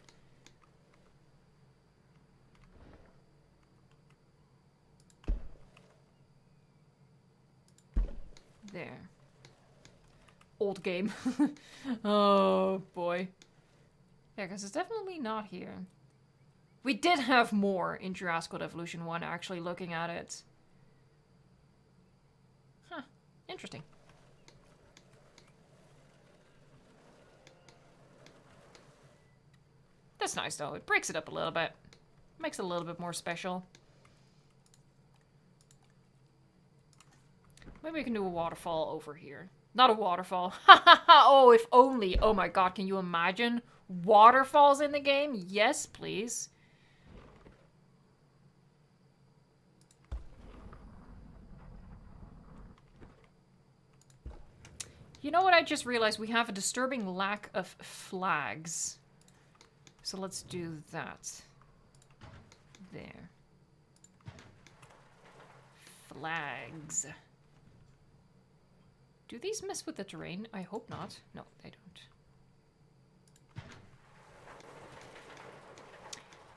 There. Old game. Oh, boy. Yeah, because it's definitely not here. We did have more in Jurassic World Evolution 1, actually, looking at it. Huh. Interesting. That's nice, though. It breaks it up a little bit. Makes it a little bit more special. Maybe we can do a waterfall over here. Not a waterfall. Oh, if only. Oh my god, can you imagine waterfalls in the game? Yes, please. You know what I just realized? We have a disturbing lack of flags. So let's do that. There. Flags. Do these mess with the terrain? I hope not. No, they don't.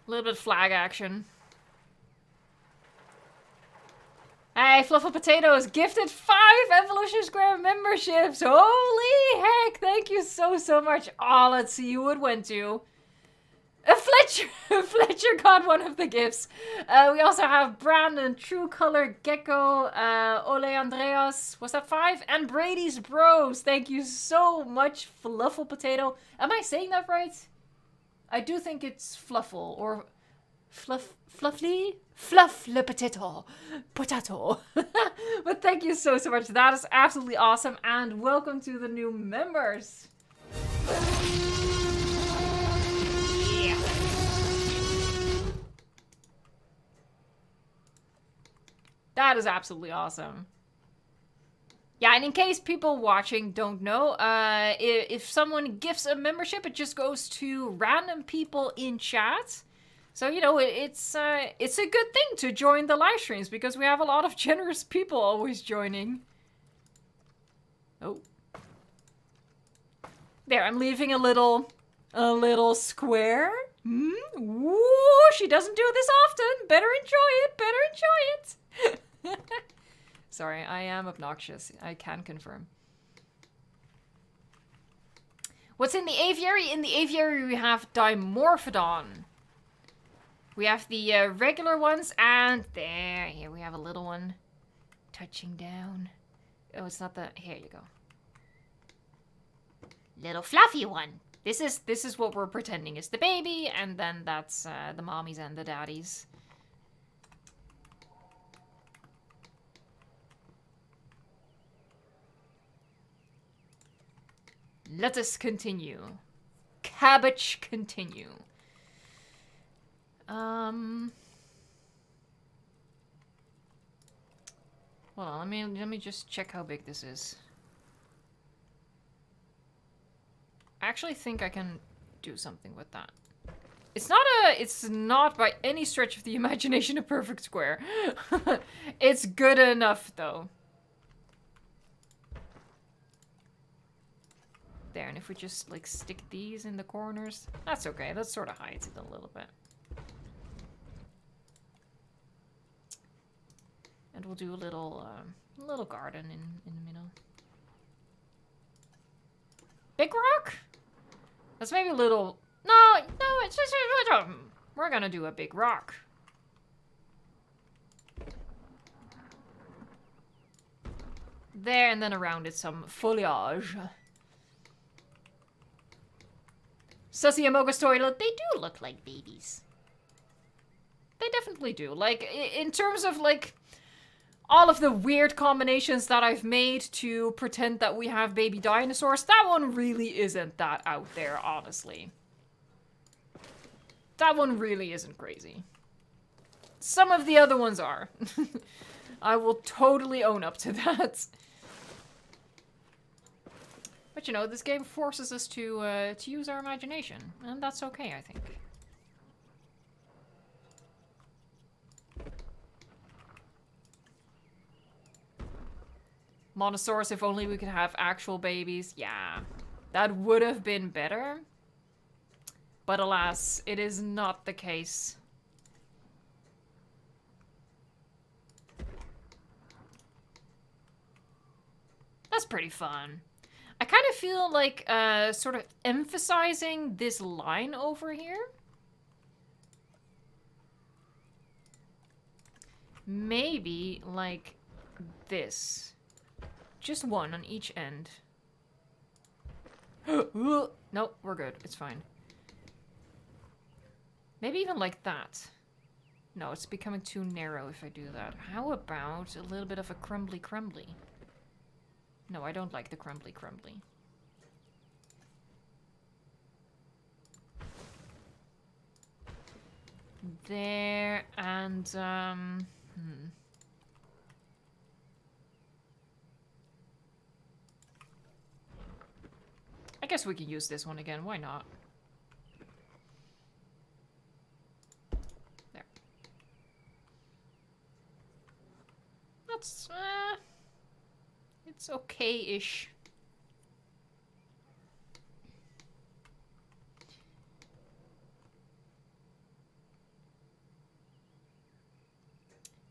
A little bit of flag action. Hey, Fluffle Potatoes gifted 5 Evolution Square memberships. Holy heck, thank you so much. Oh, let's see who it went to. Fletcher! Fletcher got one of the gifts. We also have Brandon, True Color, Gecko, Ole Andreas. Was that 5? And Brady's Bros. Thank you so much, Fluffle Potato. Am I saying that right? I do think it's Fluffle or Fluffly? Fluff le potato. Potato. But thank you so much. That is absolutely awesome. And welcome to the new members. Yeah. That is absolutely awesome. Yeah, and in case people watching don't know, if someone gifts a membership, it just goes to random people in chat. So, you know, it's a good thing to join the live streams because we have a lot of generous people always joining. Oh. There, I'm leaving a little square. Woo, she doesn't do this often. Better enjoy it. Better enjoy it. Sorry, I am obnoxious. I can confirm. What's in the aviary? In the aviary we have dimorphodon. We have the regular ones, and there, here we have a little one touching down. Oh, it's not the, here you go. Little fluffy one. This is what we're pretending is the baby, and then that's the mommies and the daddies. Let us continue. Cabbage continue. Hold on, let me just check how big this is. I actually think I can do something with that. It's not by any stretch of the imagination a perfect square. It's good enough though. There, and if we just like stick these in the corners, that's okay. That sort of hides it a little bit. And we'll do a little garden in the middle. Big rock? That's maybe a little. No, it's just we're gonna do a big rock. There, and then around it some foliage. Sussy and Mocha's toilet, they do look like babies. They definitely do. Like, in terms of, like, all of the weird combinations that I've made to pretend that we have baby dinosaurs, that one really isn't that out there, honestly. That one really isn't crazy. Some of the other ones are. I will totally own up to that. But you know, this game forces us to use our imagination, and that's okay, I think. Monosaurs, if only we could have actual babies. Yeah, that would have been better. But alas, it is not the case. That's pretty fun. I kind of feel like sort of emphasizing this line over here. Maybe like this. Just one on each end. Nope, we're good. It's fine. Maybe even like that. No, it's becoming too narrow if I do that. How about a little bit of a crumbly crumbly? No, I don't like the crumbly crumbly. There, and, I guess we can use this one again, why not? There. That's, it's okay-ish.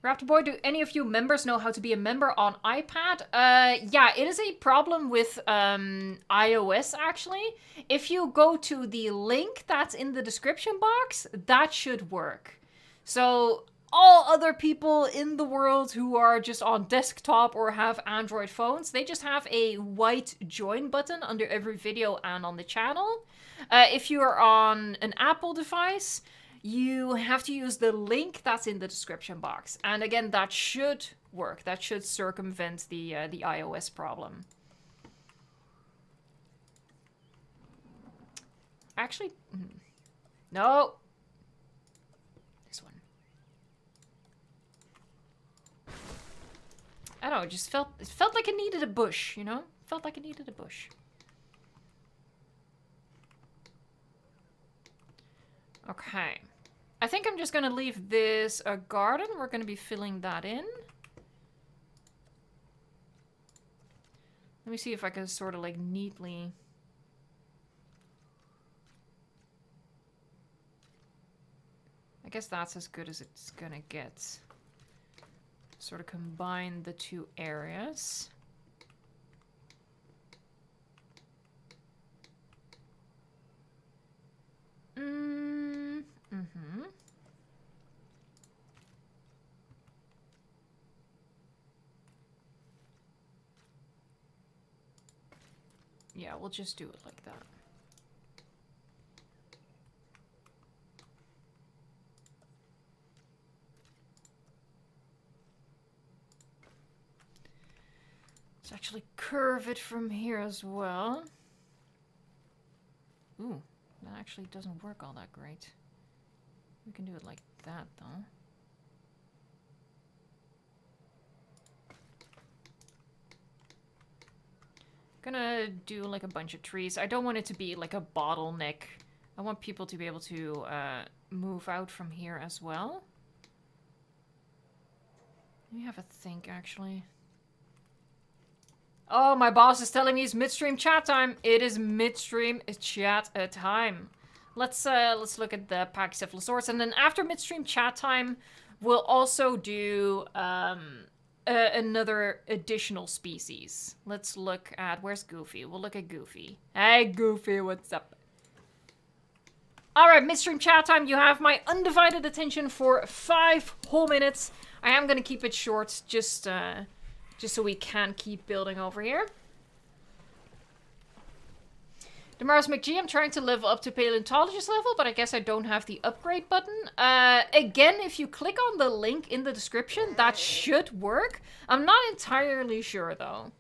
Raptor Boy, do any of you members know how to be a member on iPad? Yeah, it is a problem with iOS, actually. If you go to the link that's in the description box, that should work. So all other people in the world who are just on desktop or have Android phones, they just have a white join button under every video and on the channel. If you are on an Apple device, you have to use the link that's in the description box. And again, that should work. That should circumvent the iOS problem. Actually, no. This one. I don't know, it felt like it needed a bush, you know? Felt like it needed a bush. Okay. I think I'm just gonna leave this a garden. We're gonna be filling that in. Let me see if I can sort of like neatly... I guess that's as good as it's gonna get. sort of combine the two areas. Yeah, we'll just do it like that. Let's actually curve it from here as well. Ooh, that actually doesn't work all that great. We can do it like that, though. Gonna do like a bunch of trees. I don't want it to be like a bottleneck. I want people to be able to move out from here as well. Let me have a think, actually. Oh, my boss is telling me it's midstream chat time. It is midstream chat time. Let's look at the Pachycephalosaurus, and then after midstream chat time, we'll also do another additional species. Let's look at, where's Goofy? We'll look at Goofy. Hey, Goofy, what's up? All right, midstream chat time. You have my undivided attention for 5 whole minutes. I am gonna keep it short, just so we can keep building over here. Damaris McGee, I'm trying to level up to paleontologist level, but I guess I don't have the upgrade button. Again, if you click on the link in the description, that should work. I'm not entirely sure, though.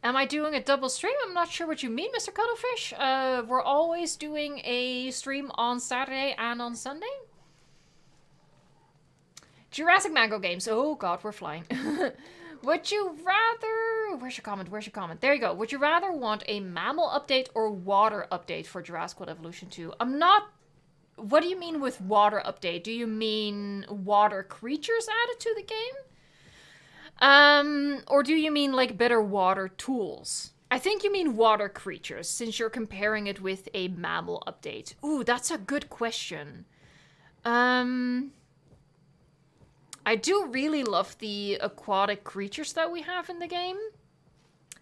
Am I doing a double stream? I'm not sure what you mean, Mr. Cuttlefish. We're always doing a stream on Saturday and on Sunday. Jurassic Mango Games. Oh god, we're flying. Would you rather... Where's your comment? Where's your comment? There you go. Would you rather want a mammal update or water update for Jurassic World Evolution 2? I'm not... What do you mean with water update? Do you mean water creatures added to the game? Or do you mean like better water tools? I think you mean water creatures, since you're comparing it with a mammal update. Ooh, that's a good question. I do really love the aquatic creatures that we have in the game.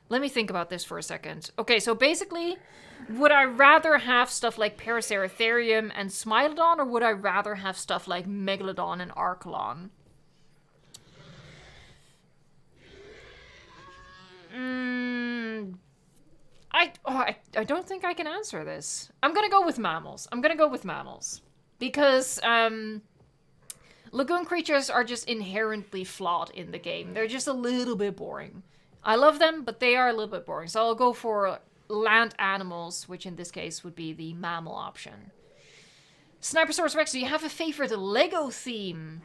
Let me think about this for a second. Okay, so basically, would I rather have stuff like Paraceratherium and Smilodon, or would I rather have stuff like Megalodon and Archelon? I don't think I can answer this. I'm gonna go with mammals. Because, lagoon creatures are just inherently flawed in the game. They're just a little bit boring. I love them, but they are a little bit boring. So I'll go for land animals, which in this case would be the mammal option. Snipersaurus Rex, do you have a favorite Lego theme?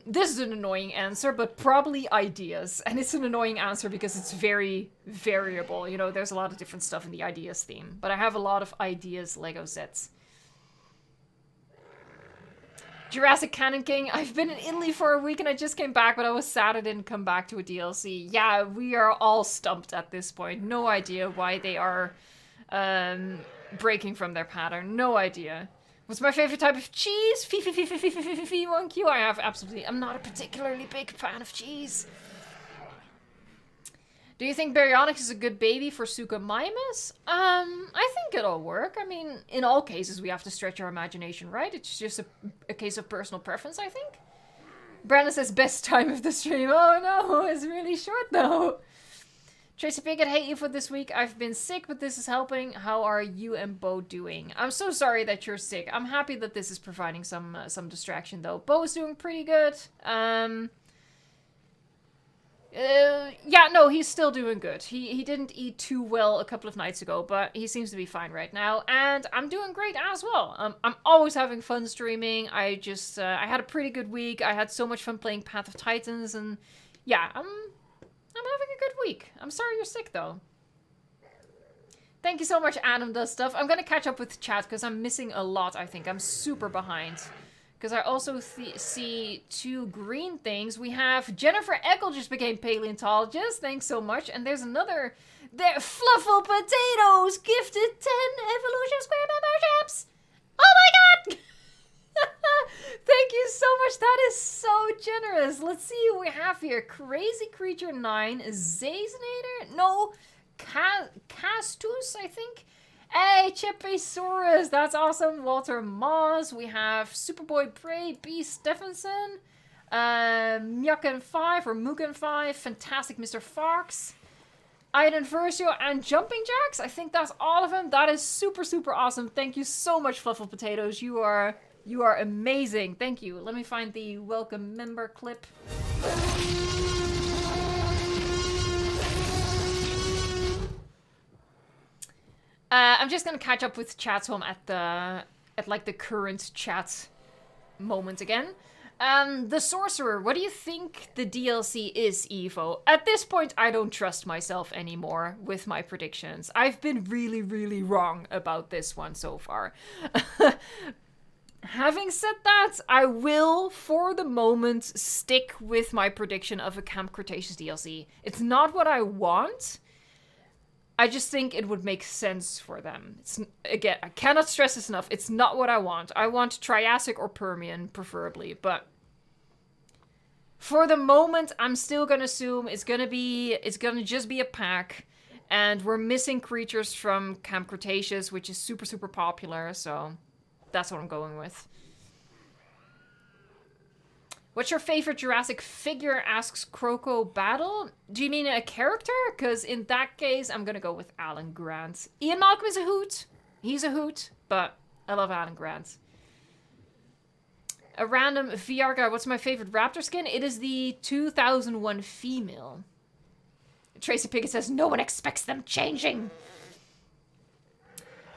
This is an annoying answer, but probably ideas. And it's an annoying answer because it's very variable. You know, there's a lot of different stuff in the ideas theme. But I have a lot of ideas Lego sets. Jurassic Cannon King, I've been in Italy for a week and I just came back, but I was sad I didn't come back to a DLC. Yeah, we are all stumped at this point. No idea why they are breaking from their pattern. No idea. What's my favorite type of cheese? Fee-1Q. I'm not a particularly big fan of cheese. Do you think Baryonyx is a good baby for Suchomimus? I think it'll work. I mean, in all cases, we have to stretch our imagination, right? It's just a case of personal preference, I think. Brandon says, best time of the stream. Oh no, it's really short though. Tracy Pickett, hate you for this week. I've been sick, but this is helping. How are you and Bo doing? I'm so sorry that you're sick. I'm happy that this is providing some distraction, though. Bo is doing pretty good. Yeah, no, he's still doing good. He didn't eat too well a couple of nights ago, but he seems to be fine right now. And I'm doing great as well. I'm always having fun streaming. I had a pretty good week. I had so much fun playing Path of Titans, and yeah, I'm having a good week. I'm sorry you're sick, though. Thank you so much, Adam Does Stuff. I'm gonna catch up with chat, because I'm missing a lot, I think. I'm super behind. Because I also see 2 green things. We have Jennifer Eckel just became paleontologist. Thanks so much. And there's another They're Fluffle Potatoes gifted 10 Evolution Square memberships. Oh my god! Thank you so much. That is so generous. Let's see who we have here. Crazy Creature 9, Zazenator? No, Castus, I think. Hey, Chepesaurus, that's awesome. Walter Moss. We have Superboy Bray, B. Stephenson, Myakken5 or Mugen5, Fantastic Mr. Fox, Aiden Versio, and Jumping Jacks. I think that's all of them. That is super, super awesome. Thank you so much, Fluffle Potatoes. You are amazing. Thank you. Let me find the welcome member clip. I'm just gonna catch up with chat, so I'm at like the current chat moment again. The Sorcerer, what do you think the DLC is, Evo? At this point, I don't trust myself anymore with my predictions. I've been really, really wrong about this one so far. Having said that, I will, for the moment, stick with my prediction of a Camp Cretaceous DLC. It's not what I want. I just think it would make sense for them. Again, I cannot stress this enough. It's not what I want. I want Triassic or Permian, preferably, but for the moment, I'm still gonna assume it's gonna just be a pack, and we're missing creatures from Camp Cretaceous, which is super, super popular, so that's what I'm going with. What's your favorite Jurassic figure, asks Croco Battle. Do you mean a character? Because in that case, I'm going to go with Alan Grant. Ian Malcolm is a hoot. He's a hoot, but I love Alan Grant. A random VR guy. What's my favorite raptor skin? It is the 2001 female. Tracy Pickett says, no one expects them changing.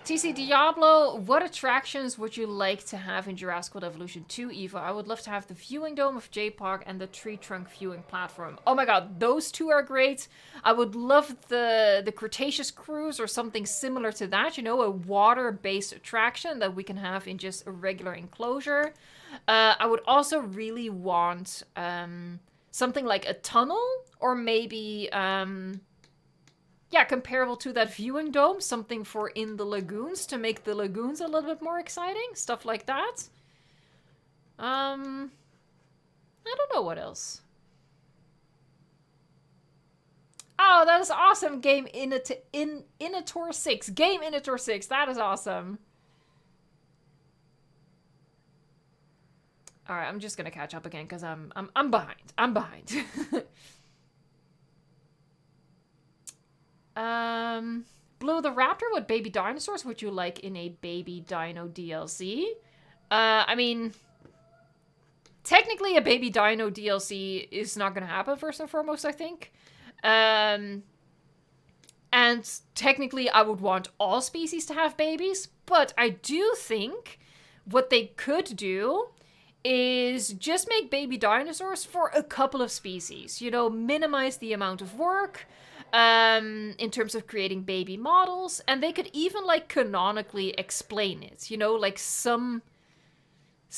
TC Diablo, what attractions would you like to have in Jurassic World Evolution 2, Eva? I would love to have the viewing dome of J-Park and the tree trunk viewing platform. Oh my god, those two are great. I would love the Cretaceous cruise or something similar to that. You know, a water-based attraction that we can have in just a regular enclosure. I would also really want something like a tunnel or maybe... yeah, comparable to that viewing dome, something for in the lagoons to make the lagoons a little bit more exciting, stuff like that. I don't know what else. Oh, that is awesome. Game Inator 6. Game Inator 6. That is awesome. All right, I'm just gonna catch up again because I'm behind. I'm behind. Blue the Raptor, what baby dinosaurs would you like in a baby dino DLC? I mean, technically a baby dino DLC is not going to happen first and foremost, I think. And technically I would want all species to have babies, but I do think what they could do is just make baby dinosaurs for a couple of species. You know, minimize the amount of work, in terms of creating baby models, and they could even like canonically explain it, you know, like some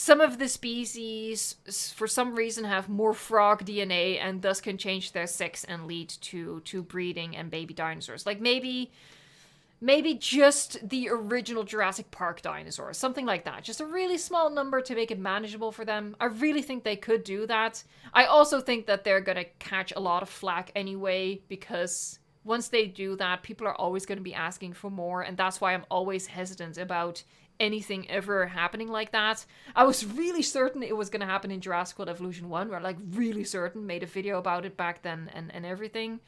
of the species for some reason have more frog DNA and thus can change their sex and lead to breeding and baby dinosaurs. Like maybe just the original Jurassic Park dinosaurs, something like that. Just a really small number to make it manageable for them. I really think they could do that. I also think that they're going to catch a lot of flack anyway, because once they do that, people are always going to be asking for more, and that's why I'm always hesitant about anything ever happening like that. I was really certain it was going to happen in Jurassic World Evolution 1, where like really certain, made a video about it back then and everything.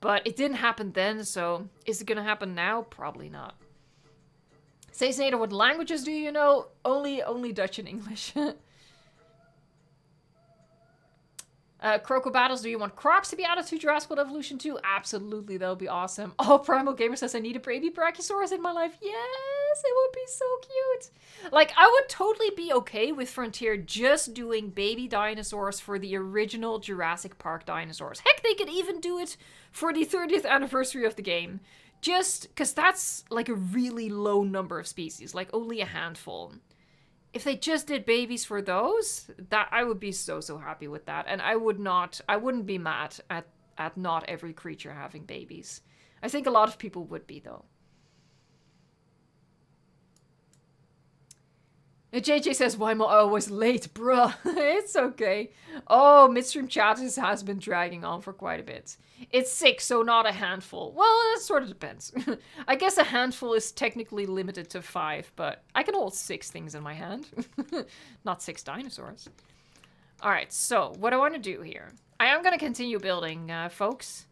But it didn't happen then, so is it going to happen now? Probably not. Says Nader, what languages do you know? Only Dutch and English. Croco Battles, do you want Crocs to be added to Jurassic World Evolution 2? Absolutely, that would be awesome. Oh, Primal Gamer says, I need a baby Brachiosaurus in my life. Yes, it would be so cute. Like, I would totally be okay with Frontier just doing baby dinosaurs for the original Jurassic Park dinosaurs. Heck, they could even do it for the 30th anniversary of the game. Just because that's like a really low number of species, like only a handful. If they just did babies for those, that I would be so happy with that. And I wouldn't be mad at not every creature having babies. I think a lot of people would be, though. And JJ says, why am I always late, bruh? It's okay. Oh, Midstream chat has been dragging on for quite a bit. It's 6, so not a handful. Well, it sort of depends. I guess a handful is technically limited to 5, but I can hold 6 things in my hand. Not 6 dinosaurs. Alright, so what I want to do here. I am going to continue building, folks.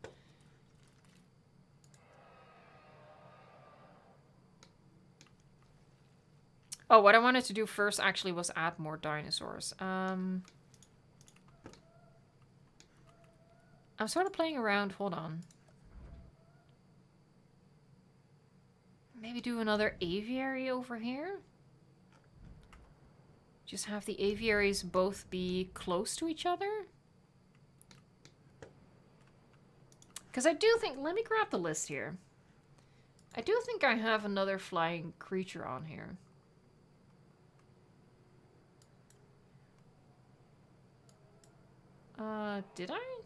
Oh, what I wanted to do first actually was add more dinosaurs. I'm sort of playing around. Hold on. Maybe do another aviary over here. Just have the aviaries both be close to each other. Because I do think... Let me grab the list here. I do think I have another flying creature on here. Did I?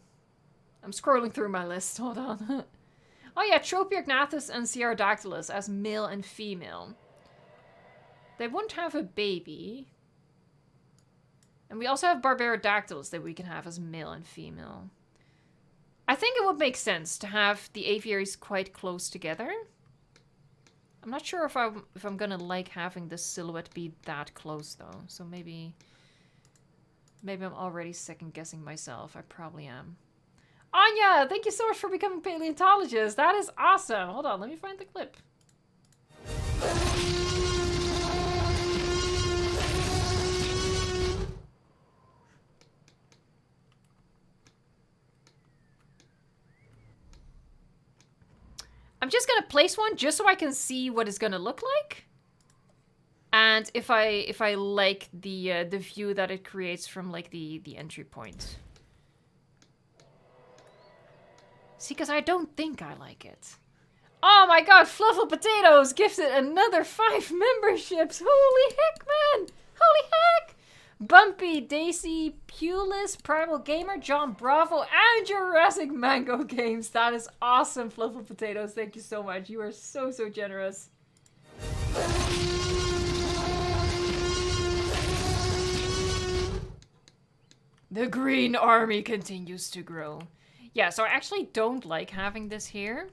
I'm scrolling through my list. Hold on. Oh yeah, Tropiognathus and Sciardactylus as male and female. They won't have a baby. And we also have Barbarodactylus that we can have as male and female. I think it would make sense to have the aviaries quite close together. I'm not sure if I'm gonna like having this silhouette be that close though. So maybe I'm already second guessing myself. I probably am. Anya, thank you so much for becoming paleontologist. That is awesome. Hold on, let me find the clip. I'm just gonna place one just so I can see what it's gonna look like. And if I like the view that it creates from like the entry point. See, because I don't think I like it. Oh my god, Fluffle Potatoes gifted another 5 memberships. Holy heck, man! Holy heck! Bumpy, Daisy, Pulis, Primal Gamer, John Bravo, and Jurassic Mango Games. That is awesome, Fluffle Potatoes. Thank you so much. You are so, so generous. The Green Army continues to grow. Yeah, so I actually don't like having this here.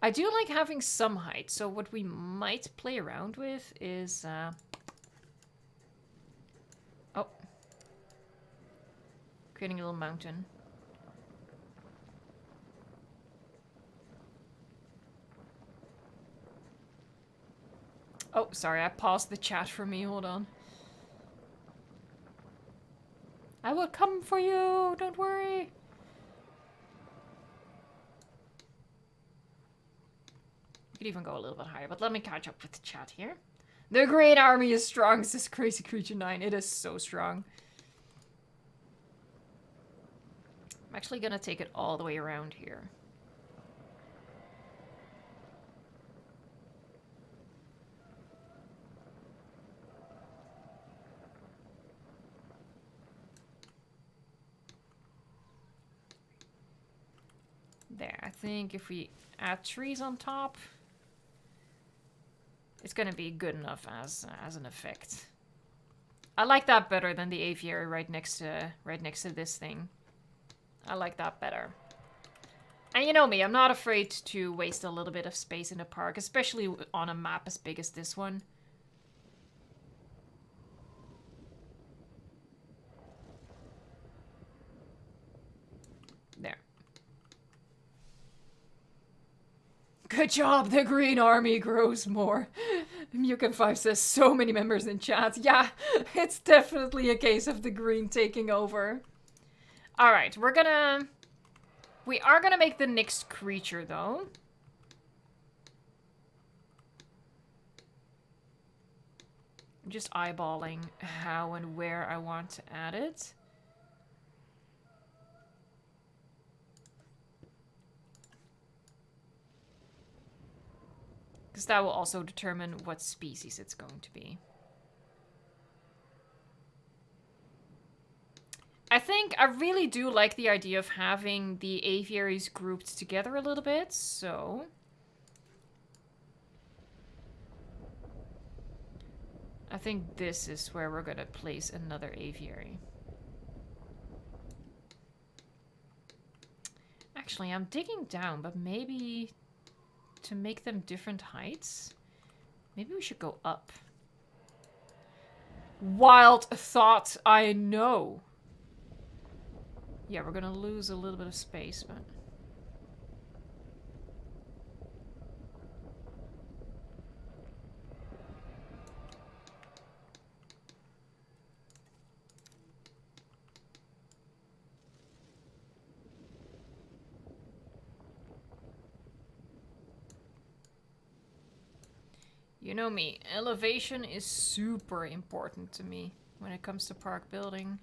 I do like having some height, so what we might play around with is... Oh. Creating a little mountain. Oh, sorry, I paused the chat for me, hold on. I will come for you, don't worry. You could even go a little bit higher, but let me catch up with the chat here. The Green Army is strong, says Crazy Creature 9. It is so strong. I'm actually gonna take it all the way around here. There, I think if we add trees on top, it's gonna be good enough as an effect. I like that better than the aviary right next to this thing. I like that better. And you know me, I'm not afraid to waste a little bit of space in a park, especially on a map as big as this one. There. Good job, the Green Army grows more. Mukin5 says so many members in chat. Yeah, it's definitely a case of the green taking over. Alright, we are gonna make the next creature though. I'm just eyeballing how and where I want to add it. Because that will also determine what species it's going to be. I think I really do like the idea of having the aviaries grouped together a little bit, so... I think this is where we're gonna place another aviary. Actually, I'm digging down, but maybe to make them different heights, maybe we should go up. Wild thought, I know. Yeah, we're gonna lose a little bit of space, but... You know me, elevation is super important to me when it comes to park building.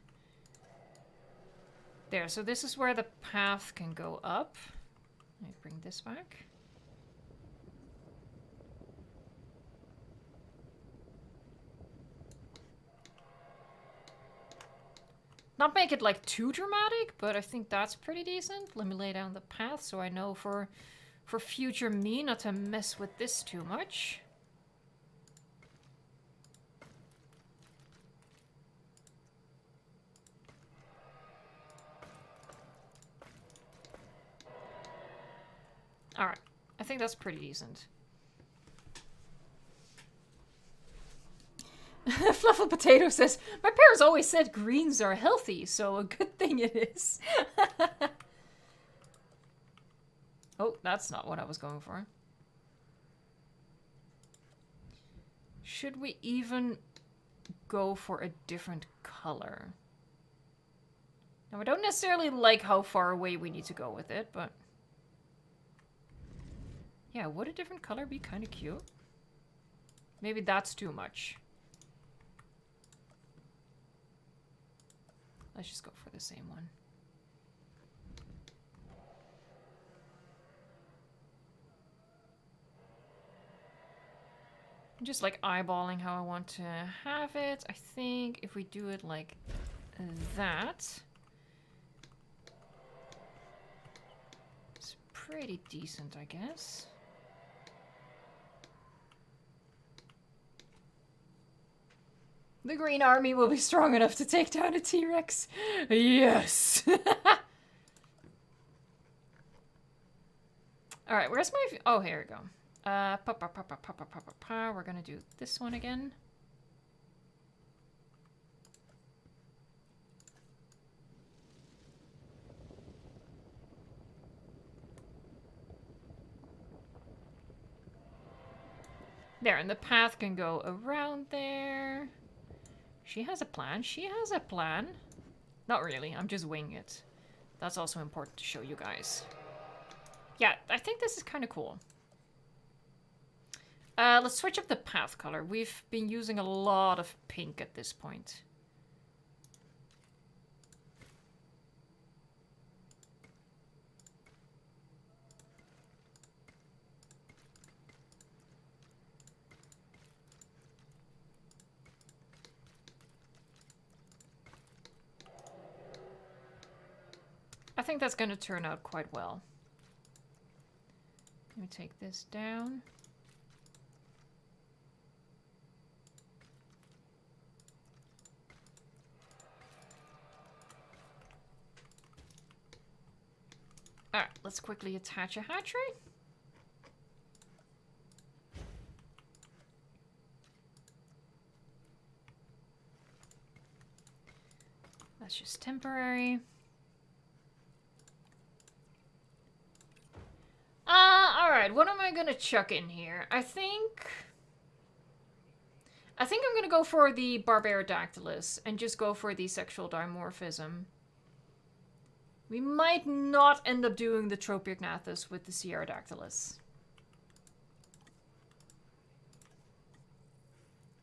There, so this is where the path can go up. Let me bring this back. Not make it like too dramatic, but I think that's pretty decent. Let me lay down the path so I know for future me not to mess with this too much. Alright, I think that's pretty decent. Fluffle Potato says, my parents always said greens are healthy, so a good thing it is. Oh, that's not what I was going for. Should we even go for a different color? Now, I don't necessarily like how far away we need to go with it, but... yeah, would a different color be kind of cute? Maybe that's too much. Let's just go for the same one. I'm just like eyeballing how I want to have it. I think if we do it like that, it's pretty decent, I guess. The Green Army will be strong enough to take down a T-Rex. Yes! Alright, where's my... oh, here we go. We're gonna do this one again. There, and the path can go around there. She has a plan. She has a plan. Not really. I'm just winging it. That's also important to show you guys. Yeah, I think this is kind of cool. Let's switch up the path color. We've been using a lot of pink at this point. I think that's going to turn out quite well. Let me take this down. Alright, let's quickly attach a hatchery. That's just temporary. Alright, what am I gonna chuck in here? I think I'm gonna go for the Barbaridactylus and just go for the sexual dimorphism. We might not end up doing the Tropiognathus with the Sierradactylus.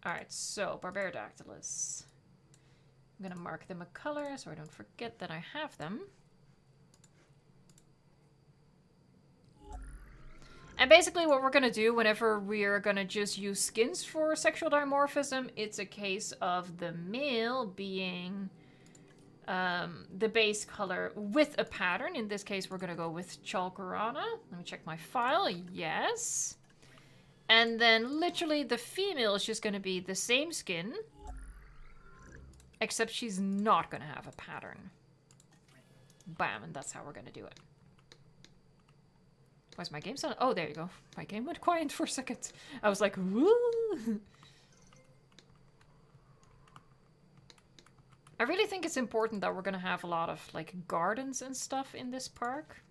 Alright, so Barbaridactylus. I'm gonna mark them a color so I don't forget that I have them. And basically what we're going to do whenever we're going to just use skins for sexual dimorphism, it's a case of the male being the base color with a pattern. In this case, we're gonna go with Chalkorana. Let me check my file. Yes. And then literally the female is just gonna be the same skin, except she's not gonna have a pattern. Bam, and that's how we're gonna do it. Why's my game sound? Oh, there you go. My game went quiet for a second. I was like, woo! I really think it's important that we're gonna have a lot of, like, gardens and stuff in this park.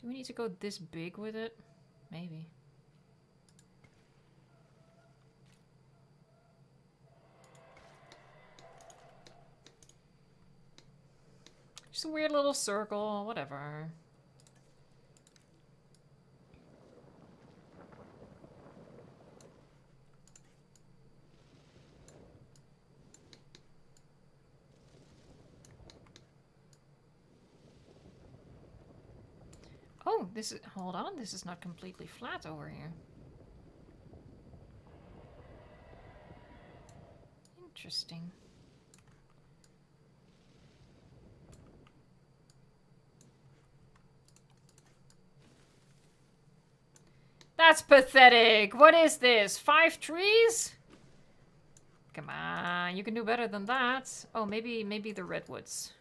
Do we need to go this big with it? Maybe. Just a weird little circle, whatever. Oh, this is, hold on, this is not completely flat over here. Interesting. That's pathetic. What is this? 5 trees? Come on, you can do better than that. Oh, maybe the redwoods.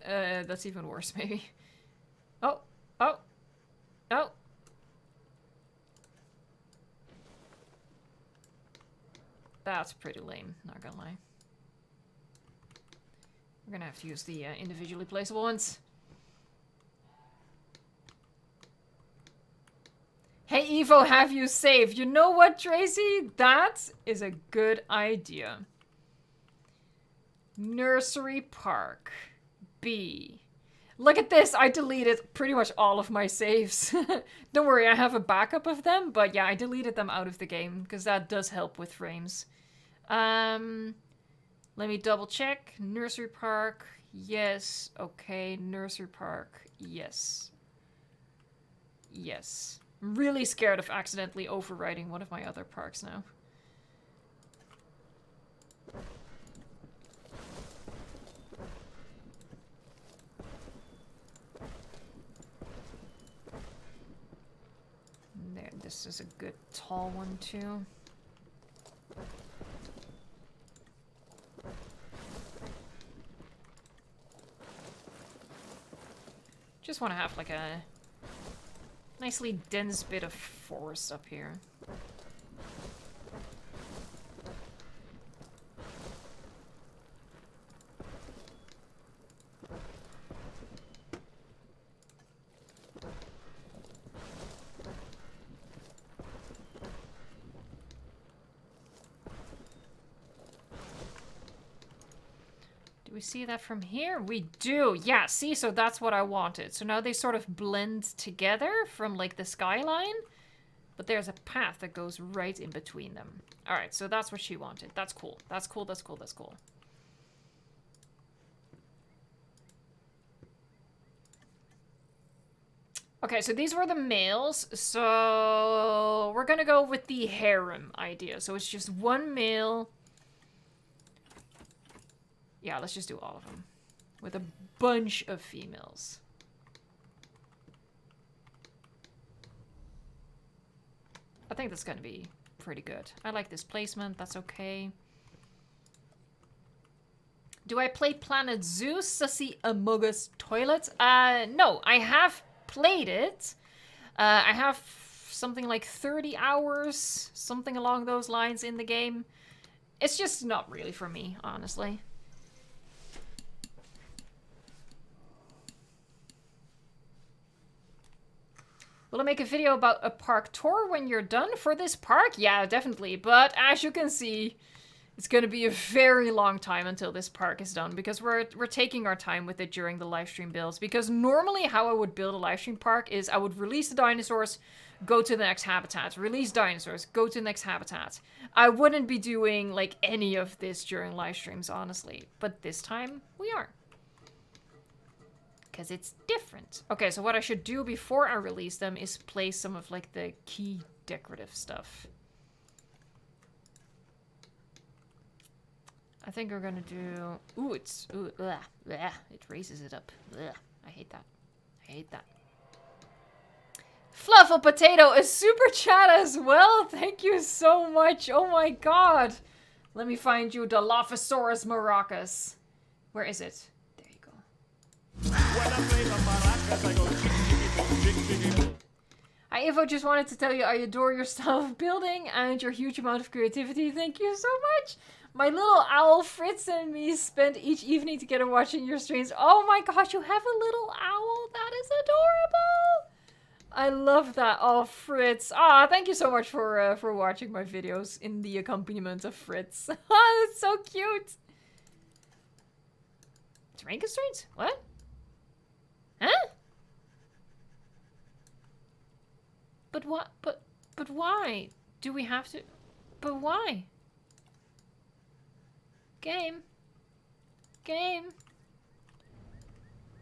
That's even worse, maybe. Oh, oh, oh. That's pretty lame, not gonna lie. We're gonna have to use the individually placeable ones. Hey Evo, have you saved? You know what, Tracy? That is a good idea. Nursery Park. B. Look at this, I deleted pretty much all of my saves. Don't worry, I have a backup of them, but yeah, I deleted them out of the game, because that does help with frames. Let me double check. Nursery Park, yes. Okay, Nursery Park, yes. Yes. I'm really scared of accidentally overwriting one of my other parks now. There, this is a good tall one too. Just want to have like a nicely dense bit of forest up here. We see that from here? We do. Yeah, see, so that's what I wanted. So now they sort of blend together from like the skyline, but there's a path that goes right in between them. All right, so that's what she wanted. That's cool. That's cool. That's cool. That's cool. Okay, so these were the males. So we're gonna go with the harem idea. So it's just one male. Yeah, let's just do all of them. With a bunch of females. I think that's gonna be pretty good. I like this placement, that's okay. Do I play Planet Zoo, Sussy Among Us Toilet? No, I have played it. I have something like 30 hours, something along those lines in the game. It's just not really for me, honestly. Will I make a video about a park tour when you're done for this park? Yeah, definitely. But as you can see, it's going to be a very long time until this park is done because we're taking our time with it during the live stream builds. Because normally how I would build a live stream park is I would release the dinosaurs, go to the next habitat, release dinosaurs, go to the next habitat. I wouldn't be doing like any of this during live streams, honestly. But this time we are. Because it's different. Okay, so what I should do before I release them is place some of like the key decorative stuff. I think we're gonna do... Ooh, it's... Ooh, ugh, ugh, it raises it up. Ugh, I hate that. I hate that. Fluffle Potato is super chat as well. Thank you so much. Oh my god. Let me find you Dilophosaurus maracas. Where is it? There you go. When I play the maracas, I go chick-chicky-boom. Hi, Ivo. Just wanted to tell you I adore your style of building and your huge amount of creativity. Thank you so much. My little owl Fritz and me spend each evening together watching your streams. Oh my gosh, you have a little owl? That is adorable. I love that. Oh, Fritz. Ah, thank you so much for watching my videos in the accompaniment of Fritz. Ah, that's so cute. Terrain constraints? What? Huh? But what? But why? Do we have to? But why? Game.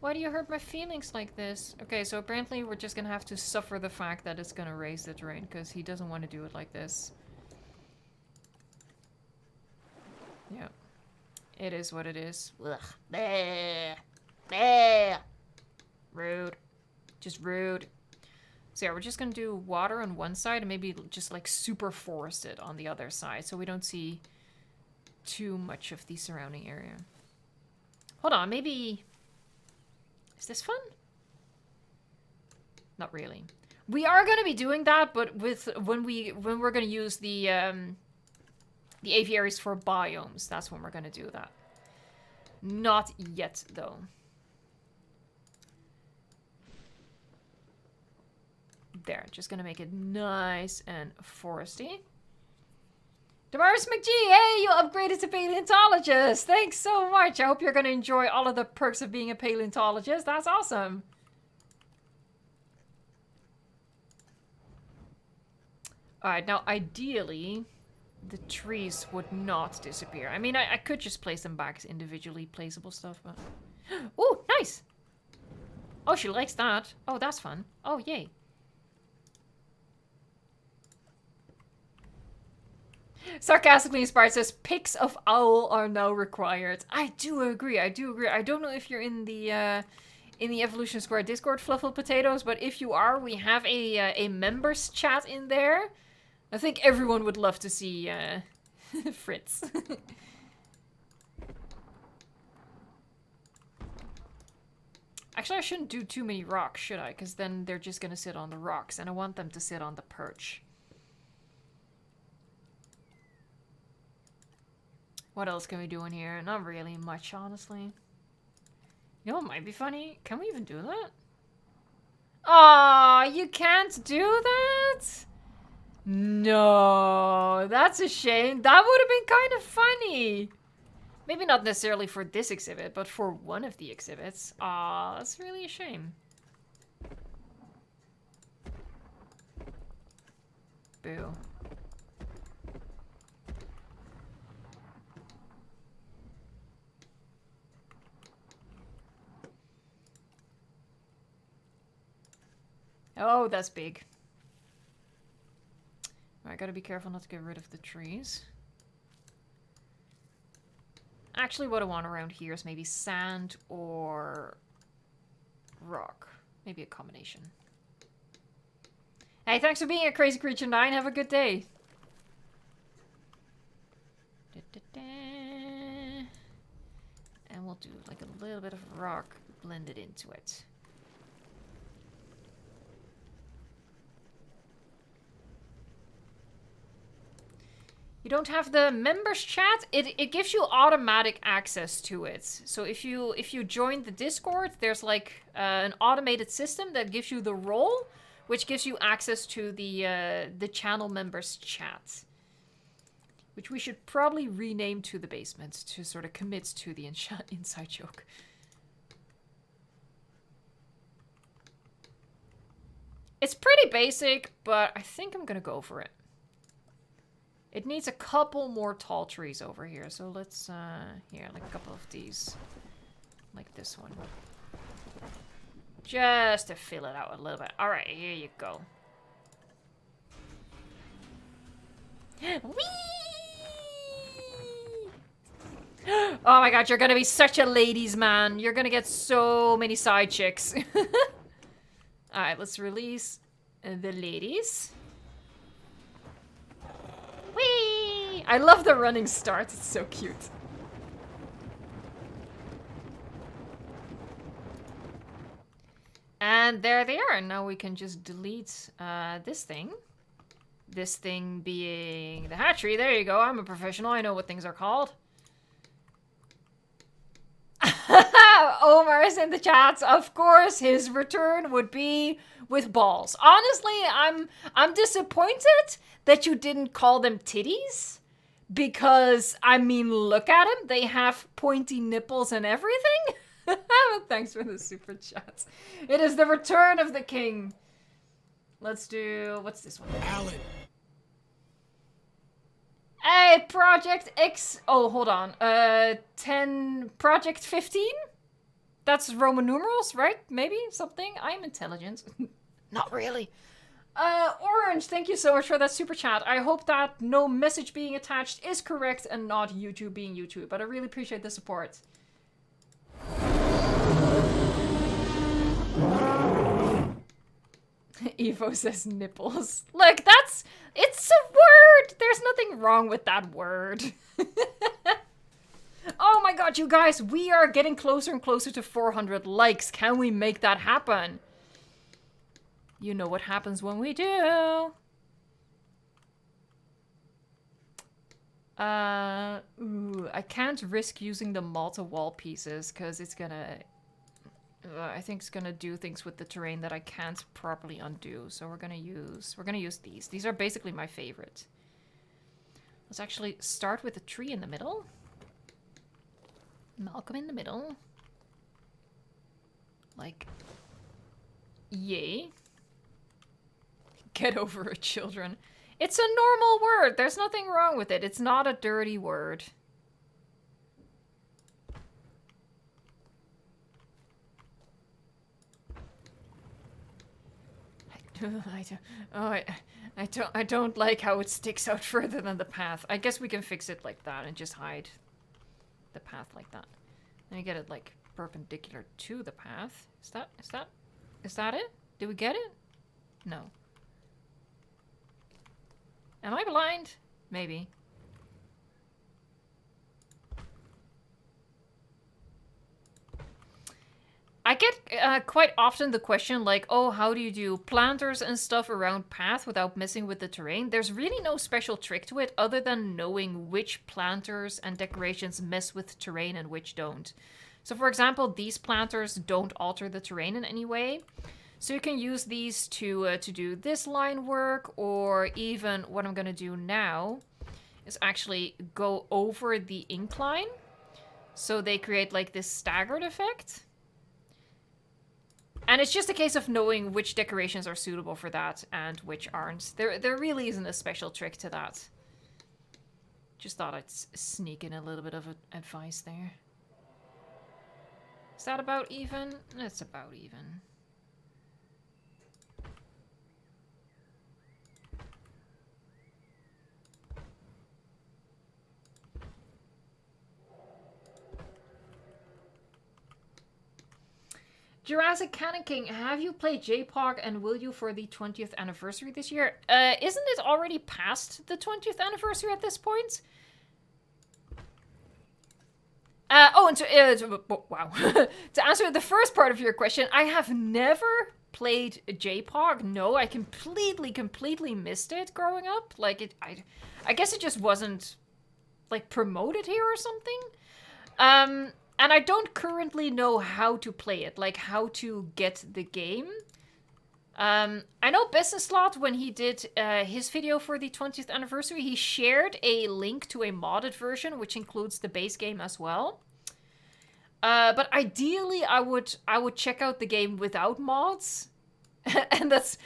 Why do you hurt my feelings like this? Okay, so apparently we're just gonna have to suffer the fact that it's gonna raise the terrain, because he doesn't want to do it like this. Yeah. It is what it is. Ugh. Bleh. Bleh. Rude. Just rude. So yeah, we're just gonna do water on one side and maybe just like super forest it on the other side, so we don't see too much of the surrounding area. Hold on, maybe... Is this fun? Not really. We are gonna be doing that, but with when we're gonna use the aviaries for biomes, that's when we're gonna do that. Not yet, though. There, just gonna make it nice and foresty. Damaris McGee, hey, you upgraded to paleontologist. Thanks so much. I hope you're going to enjoy all of the perks of being a paleontologist. That's awesome. Alright, now ideally, the trees would not disappear. I mean, I could just place them back as individually placeable stuff, but... Ooh, nice! Oh, she likes that. Oh, that's fun. Oh, yay. Sarcastically inspired says pics of owl are now required. I do agree. I don't know if you're in the Evolution Square Discord, Fluffle Potatoes, but if you are, we have a members chat in there. I think everyone would love to see Fritz. Actually, I shouldn't do too many rocks, should I? Because then they're just gonna sit on the rocks, and I want them to sit on the perch. What else can we do in here? Not really much, honestly. You know what might be funny? Can we even do that? Aw, you can't do that? No, that's a shame. That would have been kind of funny. Maybe not necessarily for this exhibit, but for one of the exhibits. Aw, that's really a shame. Boo. Oh, that's big. I gotta be careful not to get rid of the trees. Actually, what I want around here is maybe sand or rock. Maybe a combination. Hey, thanks for being a Crazy Creature 9. Have a good day. And we'll do like a little bit of rock blended into it. You don't have the members chat? It gives you automatic access to it. So if you join the Discord, there's like an automated system that gives you the role, which gives you access to the channel members chat. Which we should probably rename to the basement to sort of commit to the inside joke. It's pretty basic, but I think I'm gonna go for it. It needs a couple more tall trees over here, so let's, here, like a couple of these. Like this one. Just to fill it out a little bit. Alright, here you go. Whee! Oh my god, you're gonna be such a ladies' man. You're gonna get so many side chicks. Alright, let's release the ladies. Whee! I love the running start. It's so cute. And there they are. Now we can just delete this thing. This thing being the hatchery. There you go. I'm a professional. I know what things are called. Omar's in the chats. Of course, his return would be with balls. Honestly, I'm disappointed that you didn't call them titties. Because, I mean, look at them. They have pointy nipples and everything. Thanks for the super chats. It is the return of the king. Let's do... What's this one? Alan. Hey, Project X... Oh, hold on. 10... Project 15? That's Roman numerals, right? Maybe? Something? I'm intelligent. Not really. Orange, thank you so much for that super chat. I hope that no message being attached is correct and not YouTube being YouTube. But I really appreciate the support. Evo says nipples. Look, it's a word! There's nothing wrong with that word. Oh my god, you guys, we are getting closer and closer to 400 likes. Can we make that happen? You know what happens when we do. Ooh, I can't risk using the Malta wall pieces because it's gonna... I think it's gonna do things with the terrain that I can't properly undo. So we're gonna use these. These are basically my favorite. Let's actually start with a tree in the middle. Malcolm in the middle. Like, yay. Get over it, children. It's a normal word. There's nothing wrong with it. It's not a dirty word. I don't like how it sticks out further than the path. I guess we can fix it like that and just hide the path like that. Then you get it like perpendicular to the path. Is that it? Did we get it? No. Am I blind? Maybe. I get quite often the question like, oh, how do you do planters and stuff around path without messing with the terrain? There's really no special trick to it other than knowing which planters and decorations mess with terrain and which don't. So for example, these planters don't alter the terrain in any way. So you can use these to do this line work, or even what I'm going to do now is actually go over the incline. So they create like this staggered effect. And it's just a case of knowing which decorations are suitable for that and which aren't. There really isn't a special trick to that. Just thought I'd sneak in a little bit of advice there. Is that about even? It's about even. Jurassic Canon King, have you played JPOG and will you for the 20th anniversary this year? Isn't it already past the 20th anniversary at this point? Wow. To answer the first part of your question, I have never played JPOG. No, I completely missed it growing up. Like, I guess it just wasn't, like, promoted here or something. And I don't currently know how to play it, like how to get the game. I know Business Slot, when he did his video for the 20th anniversary, he shared a link to a modded version, which includes the base game as well. But ideally, I would check out the game without mods. And that's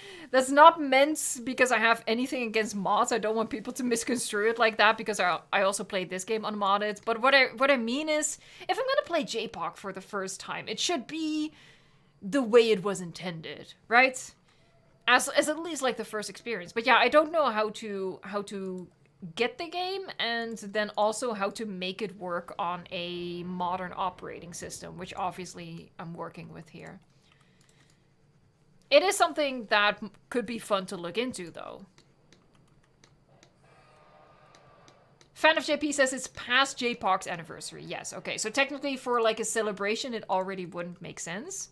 not meant because I have anything against mods. I don't want people to misconstrue it like that because I also played this game unmodded. But what I mean is, if I'm gonna play JPOG for the first time, it should be the way it was intended, right? As at least like the first experience. But yeah, I don't know how to get the game, and then also how to make it work on a modern operating system, which obviously I'm working with here. It is something that could be fun to look into, though. Fan of JP says it's past J-Poc's anniversary. Yes, okay. So technically for like a celebration, it already wouldn't make sense.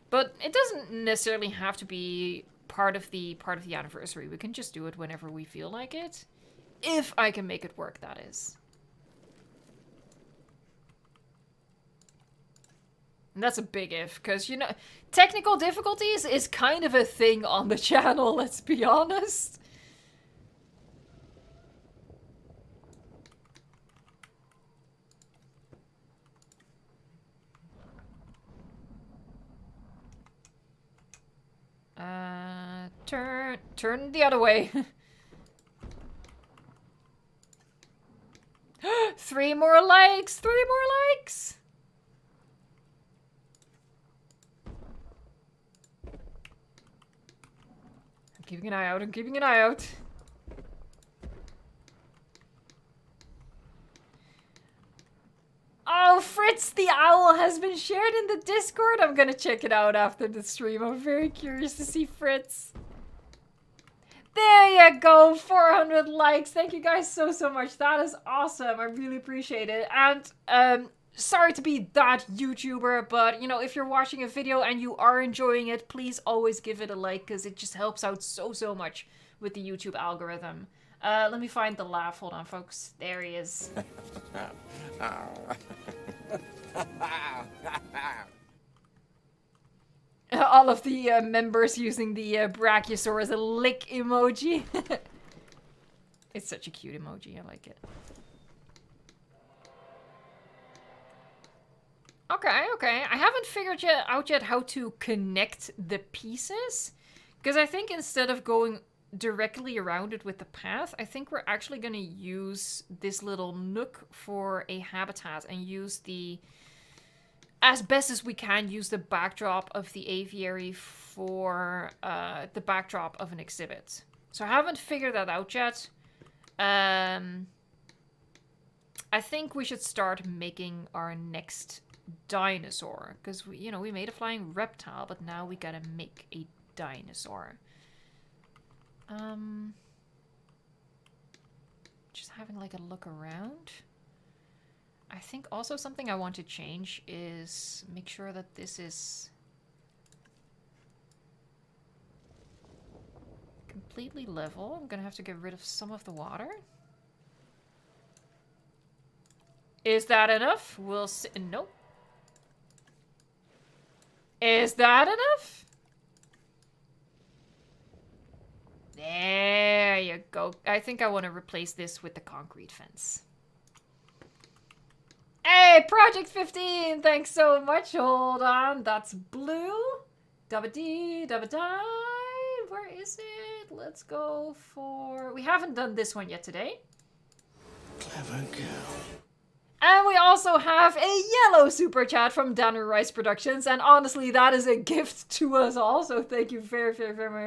But it doesn't necessarily have to be part of the anniversary. We can just do it whenever we feel like it. If I can make it work, that is. And that's a big if, because, you know, technical difficulties is kind of a thing on the channel, let's be honest. Turn the other way. 3 more likes! 3 more likes! I'm keeping an eye out, I'm keeping an eye out. Oh, Fritz the Owl has been shared in the Discord. I'm gonna check it out after the stream. I'm very curious to see Fritz. There you go, 400 likes. Thank you guys so much. That is awesome. I really appreciate it. And sorry to be that YouTuber, but you know, if you're watching a video and you are enjoying it, please always give it a like, because it just helps out so much with the YouTube algorithm. Let me find the laugh. Hold on, folks. There he is. All of the members using the Brachiosaur as a lick emoji. It's such a cute emoji. I like it. Okay. I haven't figured out yet how to connect the pieces. Because I think instead of going directly around it with the path, I think we're actually going to use this little nook for a habitat and use the... as best as we can, use the backdrop of the aviary for the backdrop of an exhibit. So I haven't figured that out yet. I think we should start making our next dinosaur. Because, you know, we made a flying reptile, but now we gotta make a dinosaur. Just having like a look around. I think also something I want to change is make sure that this is completely level. I'm gonna have to get rid of some of the water. Is that enough? We'll see. Nope. Is that enough? There you go. I think I want to replace this with the concrete fence. Hey, Project 15! Thanks so much. Hold on. That's blue. Dabba-dee, dabba-die. Where is it? Let's go for... we haven't done this one yet today. Clever girl. And we also have a yellow super chat from Danner Rice Productions. And honestly, that is a gift to us all. So thank you very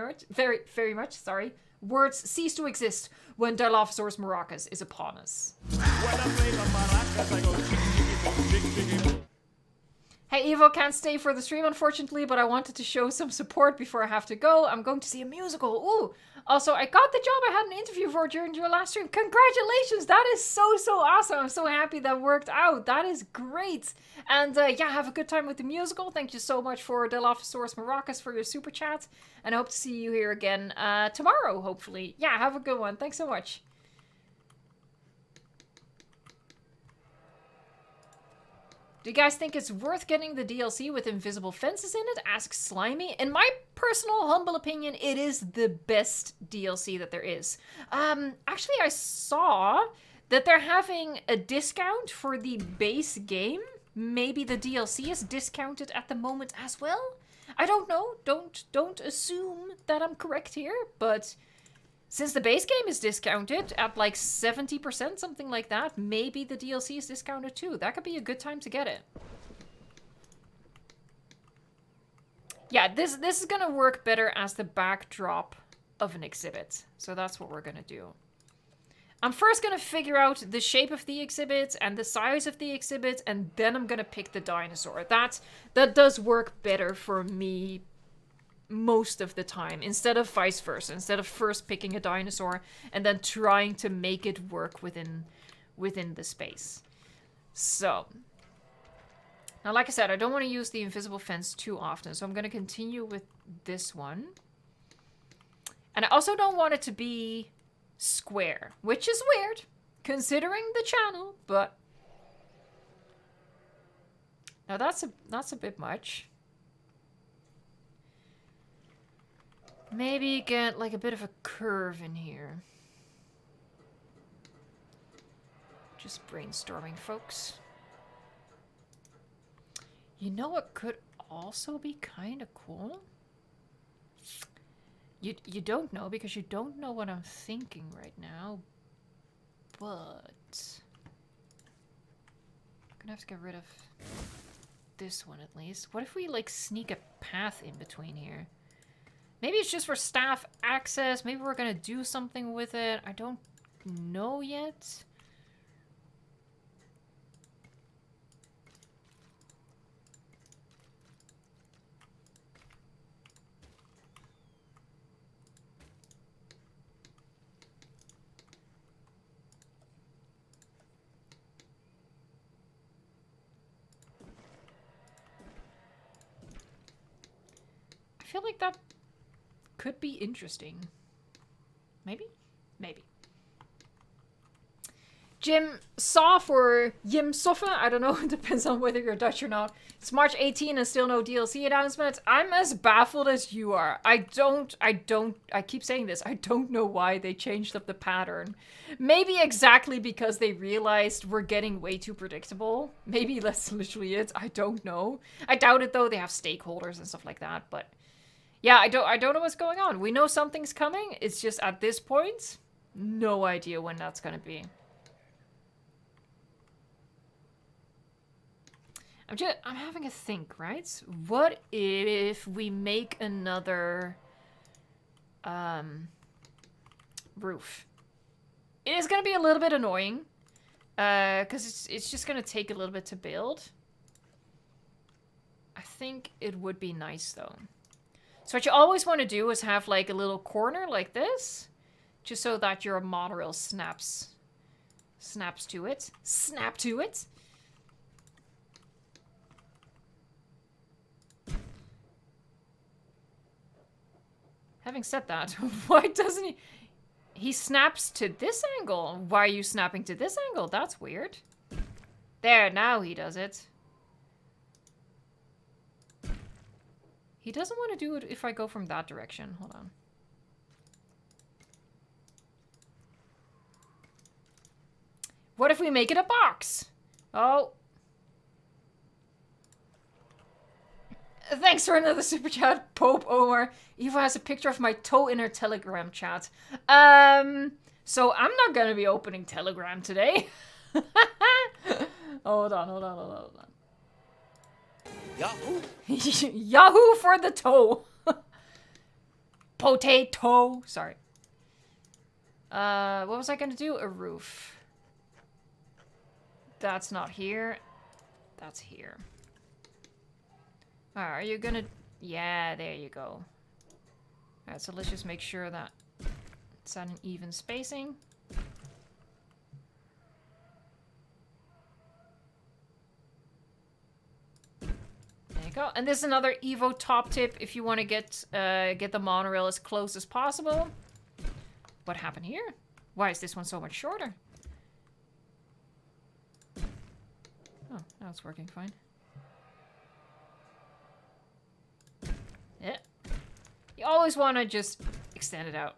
much. Very much. Sorry. Words cease to exist when Dilophosaurus maracas is upon us. When I play the maracas, I go chick-chicky-boom. Hey, Evo can't stay for the stream, unfortunately, but I wanted to show some support before I have to go. I'm going to see a musical. Ooh! Also, I got the job I had an interview for during your last stream. Congratulations! That is so awesome. I'm so happy that worked out. That is great. And yeah, have a good time with the musical. Thank you so much for Dilophosaurus maracas for your super chat. And I hope to see you here again tomorrow, hopefully. Yeah, have a good one. Thanks so much. Do you guys think it's worth getting the DLC with invisible fences in it? Asks Slimy. In my personal humble opinion, it is the best DLC that there is. Actually, I saw that they're having a discount for the base game. Maybe the DLC is discounted at the moment as well? I don't know. Don't assume that I'm correct here, but... since the base game is discounted at like 70%, something like that, maybe the DLC is discounted too. That could be a good time to get it. Yeah, this is gonna work better as the backdrop of an exhibit. So that's what we're gonna do. I'm first gonna figure out the shape of the exhibit and the size of the exhibit, and then I'm gonna pick the dinosaur. That does work better for me most of the time, instead of vice versa. Instead of first picking a dinosaur and then trying to make it work within the space. So now, like I said, I don't want to use the invisible fence too often, so I'm going to continue with this one. And I also don't want it to be square, which is weird, considering the channel, but... Now that's a bit much. Maybe get like a bit of a curve in here. Just brainstorming, folks. You know what could also be kind of cool? You don't know because you don't know what I'm thinking right now. But I'm gonna have to get rid of this one at least. What if we like sneak a path in between here? Maybe it's just for staff access. Maybe we're gonna do something with it. I don't know yet. I feel like that could be interesting. Maybe? Maybe. Jim Sof or Jim Soffe, I don't know, it depends on whether you're Dutch or not. It's March 18 and still no DLC announcements. I'm as baffled as you are. I keep saying this, I don't know why they changed up the pattern. Maybe exactly because they realized we're getting way too predictable. Maybe that's literally it, I don't know. I doubt it though, they have stakeholders and stuff like that, but... Yeah, I don't know what's going on. We know something's coming, it's just at this point, no idea when that's gonna be. I'm having a think, right? What if we make another roof? It is gonna be a little bit annoying, because it's just gonna take a little bit to build. I think it would be nice though. So what you always want to do is have like a little corner like this, just so that your monorail snaps to it. Snap to it. Having said that, why doesn't he... He snaps to this angle. Why are you snapping to this angle? That's weird. There, now he does it. He doesn't want to do it if I go from that direction. Hold on. What if we make it a box? Oh. Thanks for another super chat, Pope Omar. Eva has a picture of my toe in her Telegram chat. So I'm not gonna be opening Telegram today. Hold on. Yahoo! Yahoo for the toe. Potato. Sorry. What was I gonna do? A roof. That's not here. That's here. Alright, are you gonna... Yeah, there you go. Alright, so let's just make sure that it's at an even spacing. There you go. And this is another Evo top tip if you want to get the monorail as close as possible. What happened here? Why is this one so much shorter? Oh, now it's working fine. Yeah. You always want to just extend it out.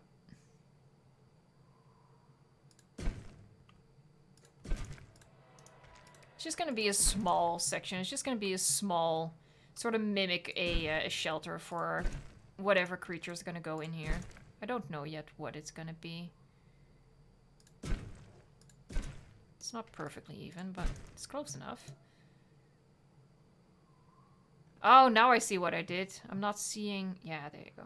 It's just going to be a small section. It's just going to be a small, sort of mimic a shelter for whatever creature is going to go in here. I don't know yet what it's going to be. It's not perfectly even, but it's close enough. Oh, now I see what I did. I'm not seeing... Yeah, there you go.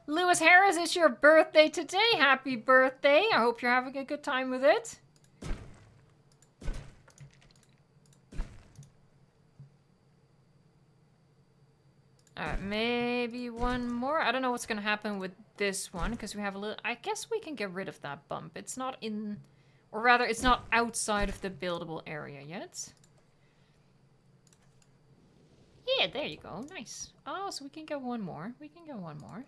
Lewis Harris, it's your birthday today. Happy birthday. I hope you're having a good time with it. Alright, maybe one more. I don't know what's going to happen with this one, because we have a little... I guess we can get rid of that bump. It's not in... Or rather, it's not outside of the buildable area yet. Yeah, there you go. Nice. Oh, so we can get one more. We can get one more.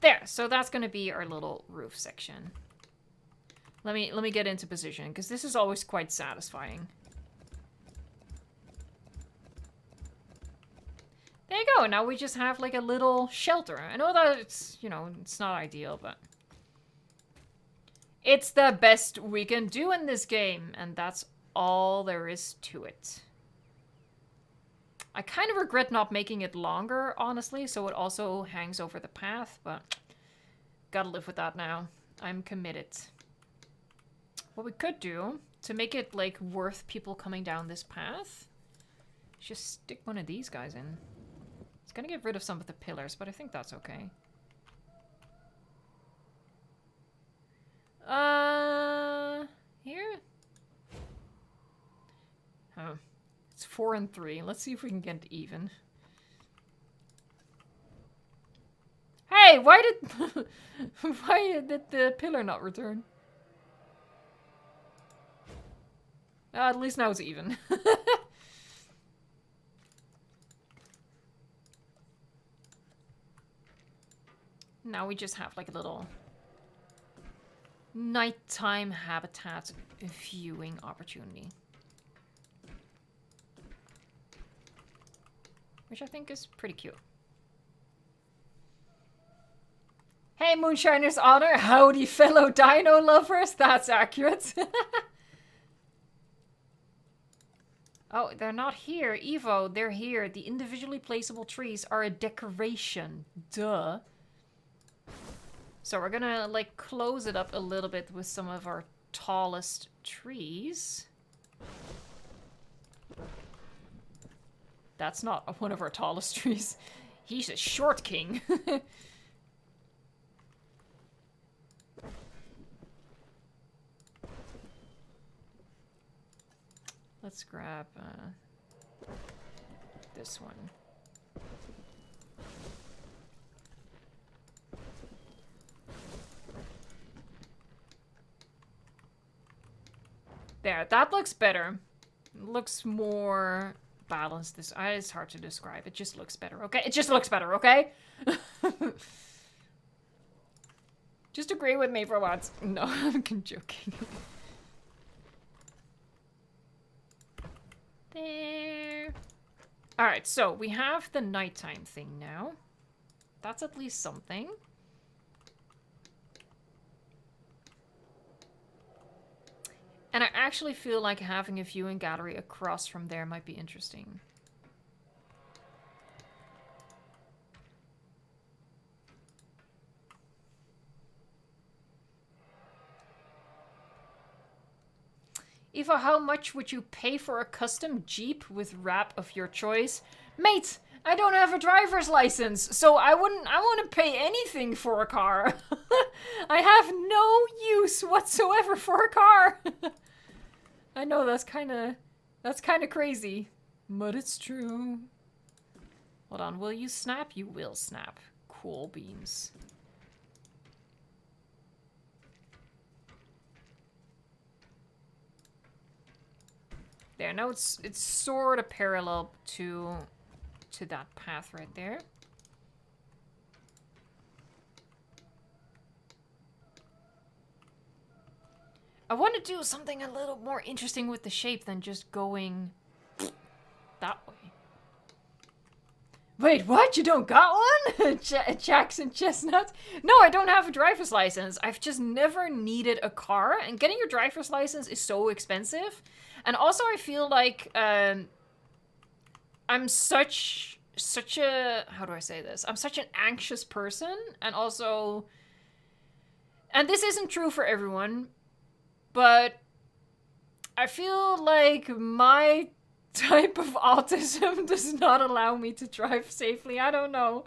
There, so that's going to be our little roof section. Let me get into position, because this is always quite satisfying. There you go, now we just have like a little shelter. I know that it's, you know, it's not ideal, but... It's the best we can do in this game, and that's all there is to it. I kind of regret not making it longer, honestly, so it also hangs over the path, but gotta live with that now. I'm committed. What we could do, to make it, like, worth people coming down this path, is just stick one of these guys in. It's gonna get rid of some of the pillars, but I think that's okay. Here? Oh. It's 4 and 3. Let's see if we can get even. Hey, why did why did the pillar not return? At least now it's even. Now we just have like a little nighttime habitat viewing opportunity. Which I think is pretty cute. Hey, Moonshiner's Honor. Howdy, fellow dino lovers. That's accurate. Oh, they're not here. Evo, they're here. The individually placeable trees are a decoration. Duh. So we're gonna, like, close it up a little bit with some of our tallest trees. That's not one of our tallest trees. He's a short king. Let's grab this one. There, that looks better. Looks more balanced. This it's hard to describe. It just looks better, okay? It just looks better, okay? Just agree with me for once. No, I'm joking. There. Alright, so we have the nighttime thing now. That's at least something. And I actually feel like having a viewing gallery across from there might be interesting. Eva, how much would you pay for a custom Jeep with wrap of your choice? Mate, I don't have a driver's license, so I wouldn't pay anything for a car. I have no use whatsoever for a car. I know that's kind of crazy, but it's true. Hold on, will you snap? You will snap. Cool beans. There, now it's sort of parallel to that path right there. I want to do something a little more interesting with the shape than just going that way. Wait, what? You don't got one? Jackson Chestnut? No, I don't have a driver's license. I've just never needed a car, and getting your driver's license is so expensive. And also, I feel like I'm such a, how do I say this? I'm such an anxious person, and also, and this isn't true for everyone, but I feel like my type of autism does not allow me to drive safely. I don't know.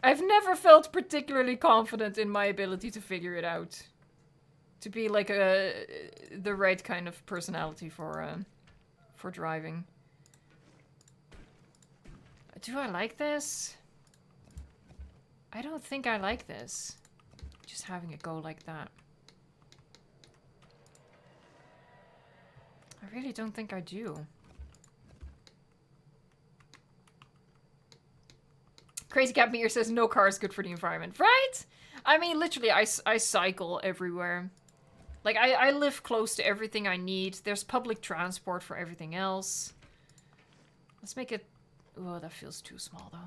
I've never felt particularly confident in my ability to figure it out. To be like the right kind of personality for driving. Do I like this? I don't think I like this. Just having it go like that. I really don't think I do. Crazy Cat Meter says no car is good for the environment. Right? I mean, literally, I cycle everywhere. Like, I live close to everything I need. There's public transport for everything else. Let's make it... Oh, that feels too small, though.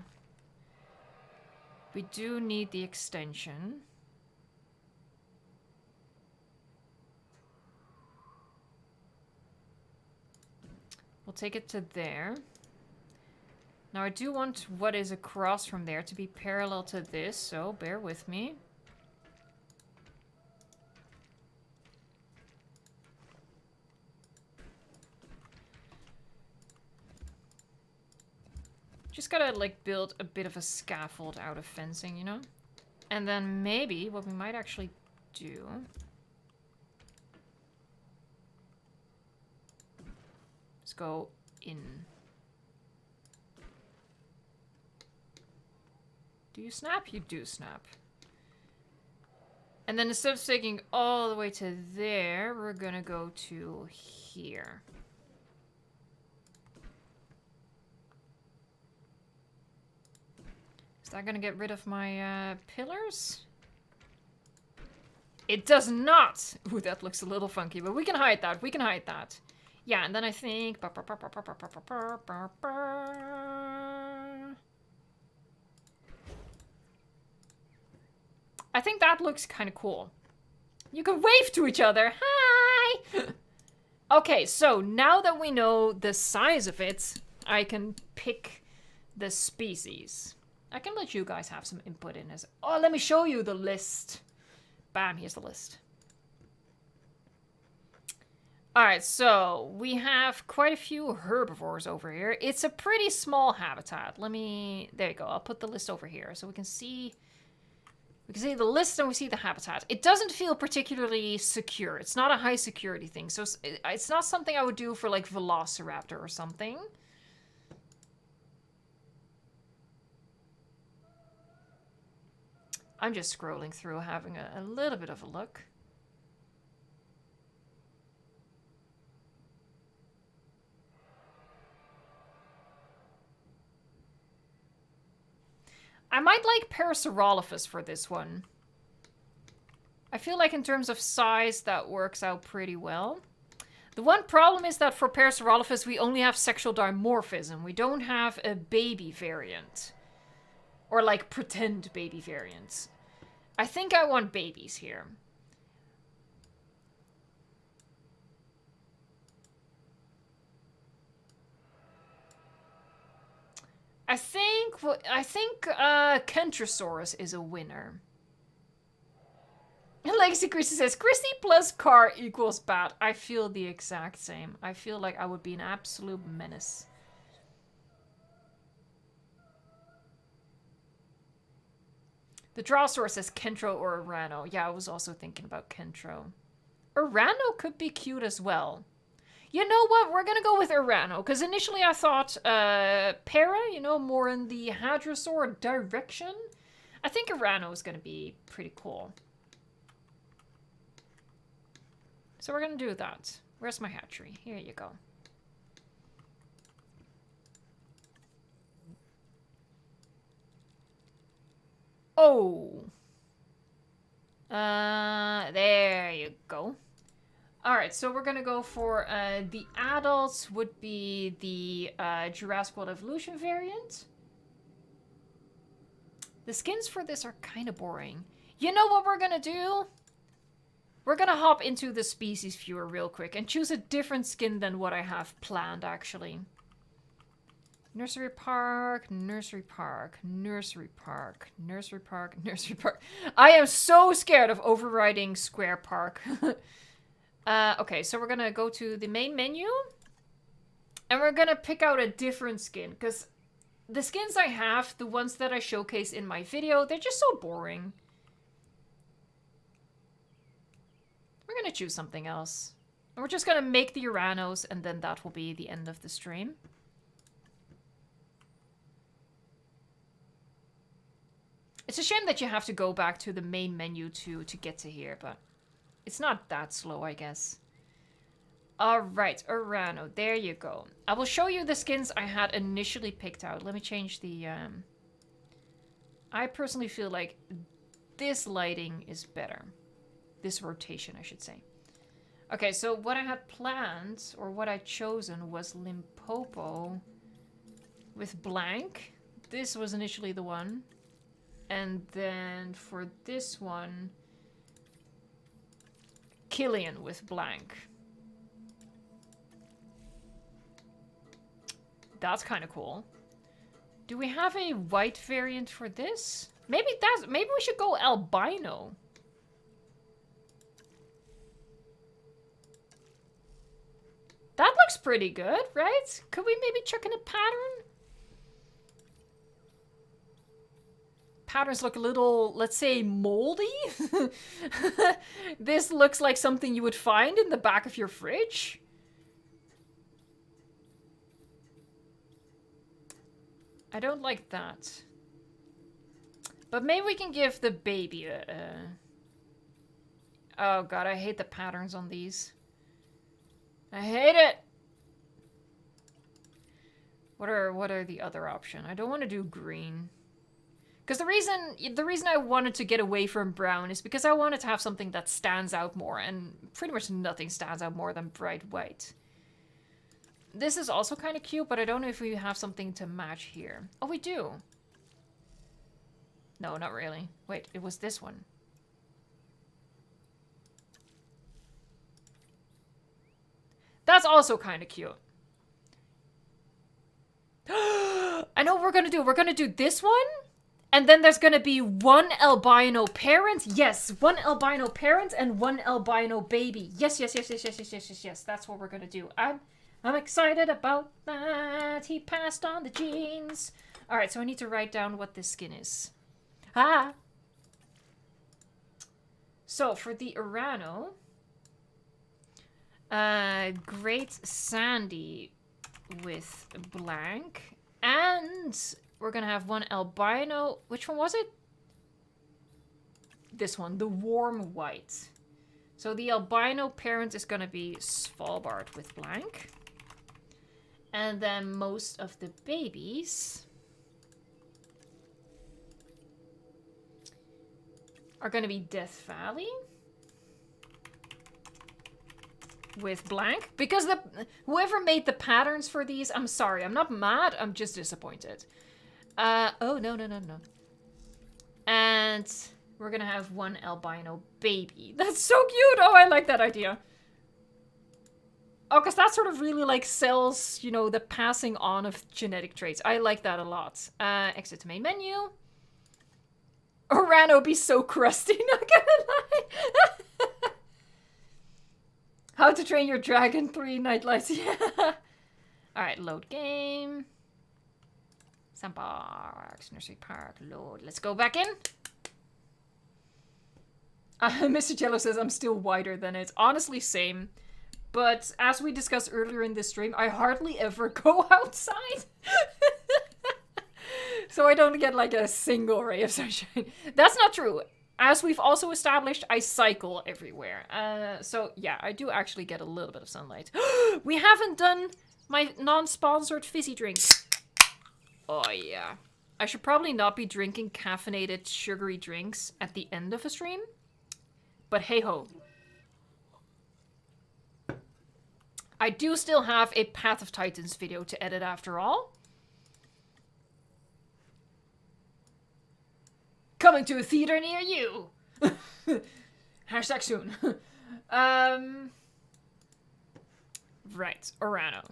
We do need the extension. We'll take it to there. Now I do want what is across from there to be parallel to this, so bear with me. Just gotta like build a bit of a scaffold out of fencing, you know? And then maybe what we might actually do... go in. Do you snap? You do snap. And then instead of taking all the way to there, we're gonna go to here. Is that gonna get rid of my pillars? It does not! Ooh, that looks a little funky, but we can hide that. We can hide that. Yeah, and then I think... I think that looks kind of cool. You can wave to each other. Hi! Okay, so now that we know the size of it, I can pick the species. I can let you guys have some input in as... Oh, let me show you the list. Bam, here's the list. Alright, so we have quite a few herbivores over here. It's a pretty small habitat. Let me... There you go. I'll put the list over here so we can see... We can see the list and we see the habitat. It doesn't feel particularly secure. It's not a high security thing. So it's not something I would do for like Velociraptor or something. I'm just scrolling through, having a little bit of a look. I might like Parasaurolophus for this one. I feel like in terms of size, that works out pretty well. The one problem is that for Parasaurolophus, we only have sexual dimorphism. We don't have a baby variant. Or like pretend baby variants. I think I want babies here. I think Kentrosaurus is a winner. Legacy Christy says, Christy plus car equals bad. I feel the exact same. I feel like I would be an absolute menace. The Drawsaur says Kentro or Urano. Yeah, I was also thinking about Kentro. Urano could be cute as well. You know what? We're going to go with Urano. Because initially I thought Para, you know, more in the Hadrosaur direction. I think Urano is going to be pretty cool. So we're going to do that. Where's my hatchery? Here you go. Oh. There you go. All Alright, so we're gonna go for the adults would be the Jurassic World Evolution variant. The skins for this are kind of boring. You know what we're gonna do? We're gonna hop into the species viewer real quick and choose a different skin than what I have planned, actually. Nursery Park, Nursery Park, Nursery Park, Nursery Park, Nursery Park. I am so scared of overriding Square Park. Okay, so we're gonna go to the main menu. And we're gonna pick out a different skin, because the skins I have, the ones that I showcase in my video, they're just so boring. We're gonna choose something else. And we're just gonna make the Uranos, and then that will be the end of the stream. It's a shame that you have to go back to the main menu to get to here, but it's not that slow, I guess. Alright, Urano, there you go. I will show you the skins I had initially picked out. Let me change the... I personally feel like this lighting is better. This rotation, I should say. Okay, so what I had planned, or what I'd chosen, was Limpopo with blank. This was initially the one. And then for this one, Killian with blank. That's kind of cool. Do we have a white variant for this? Maybe we should go albino. That looks pretty good, right? Could we maybe chuck in a pattern? Patterns look a little, let's say, moldy. This looks like something you would find in the back of your fridge. I don't like that. But maybe we can give the baby a... Oh god, I hate the patterns on these. I hate it! What are the other options? I don't want to do green. Because the reason I wanted to get away from brown is because I wanted to have something that stands out more, and pretty much nothing stands out more than bright white. This is also kind of cute, but I don't know if we have something to match here. Oh, we do. No, not really. Wait, it was this one. That's also kind of cute. I know what we're gonna do. We're gonna do this one. And then there's gonna be one albino parent. Yes, one albino parent and one albino baby. Yes, yes, yes, yes, yes, yes, yes, yes, yes. That's what we're gonna do. I'm excited about that. He passed on the genes. All right, so I need to write down what this skin is. Ah. So for the Urano, Great Sandy with blank, and we're gonna have one albino. Which one was it? This one, the warm white. So the albino parent is gonna be Svalbard with blank. And then most of the babies are gonna be Death Valley with blank. Because whoever made the patterns for these, I'm sorry, I'm not mad, I'm just disappointed. Oh, no. And we're gonna have one albino baby. That's so cute! Oh, I like that idea. Oh, because that sort of really, like, sells, you know, the passing on of genetic traits. I like that a lot. Exit to main menu. Urano be so crusty, not gonna lie. How to Train Your Dragon 3 Nightlights. Yeah. Alright, load game. Sandbox, Nursery Park, load. Let's go back in. Mr. Jello says I'm still whiter than it. Honestly, same. But as we discussed earlier in this stream, I hardly ever go outside. So I don't get like a single ray of sunshine. That's not true. As we've also established, I cycle everywhere. So yeah, I do actually get a little bit of sunlight. We haven't done my non-sponsored fizzy drink. Oh yeah. I should probably not be drinking caffeinated sugary drinks at the end of a stream. But hey ho. I do still have a Path of Titans video to edit after all. Coming to a theater near you. Hashtag soon. Right, Orano.